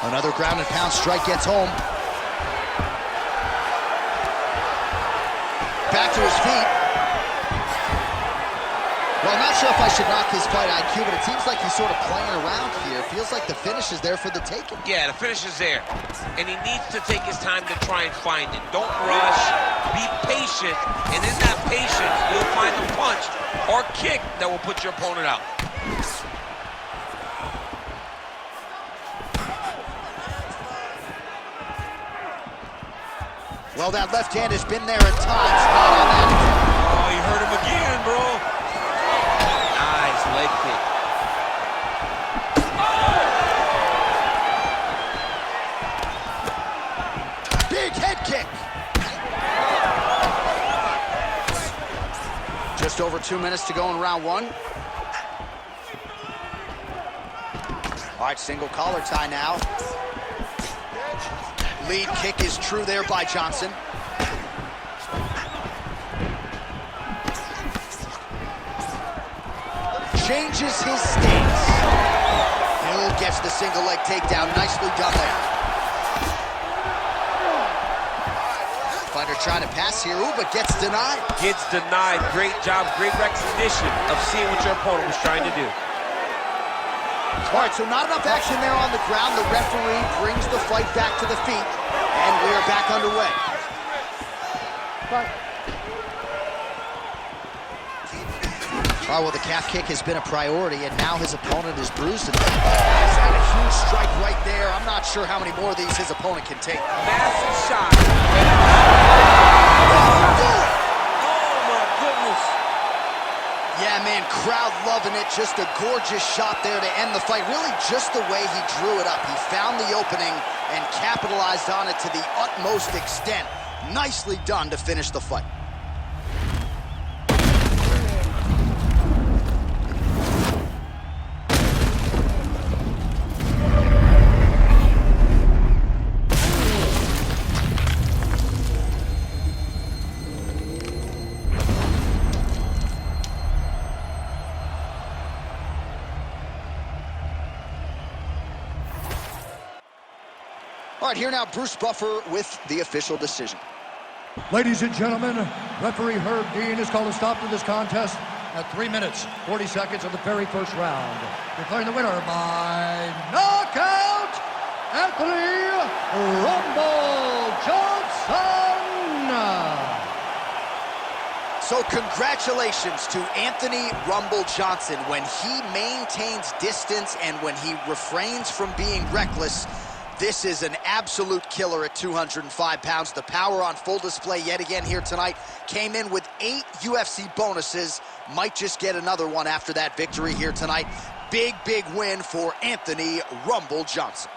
Another ground and pound strike gets home. Back to his feet. Well, I'm not sure if I should knock his fight IQ, but it seems like he's sort of playing around here. Feels like the finish is there for the taking. Yeah, the finish is there. And he needs to take his time to try and find it. Don't rush. Be patient. And in that patience, you'll find a punch or kick that will put your opponent out. Well, that left hand has been there at times. Not on that. Oh, you hurt him again, bro. Nice leg kick. Big head kick. Just over 2 minutes to go in round one. All right, single collar tie now. Lead kick is true there by Johnson. Changes his stance. Hill gets the single leg takedown. Nicely done there. Fighter trying to pass here. Ooh, but gets denied. Gets denied. Great job, great recognition of seeing what your opponent was trying to do. All right, so not enough action there on the ground. The referee brings the fight back to the feet, and we are back underway. All right, well, the calf kick has been a priority, and now his opponent is bruised. He's had a huge strike right there. I'm not sure how many more of these his opponent can take. Massive shot. Yeah, man, crowd loving it. Just a gorgeous shot there to end the fight. Really just the way he drew it up. He found the opening and capitalized on it to the utmost extent. Nicely done to finish the fight. All right, here now, Bruce Buffer with the official decision. Ladies and gentlemen, referee Herb Dean has called a stop to this contest at 3 minutes, 40 seconds of the very first round. Declaring the winner by knockout, Anthony Rumble Johnson. So congratulations to Anthony Rumble Johnson. When he maintains distance and when he refrains from being reckless, this is an absolute killer at 205 pounds. The power on full display yet again here tonight. Came in with 8 UFC bonuses. Might just get another one after that victory here tonight. Big, big win for Anthony Rumble Johnson.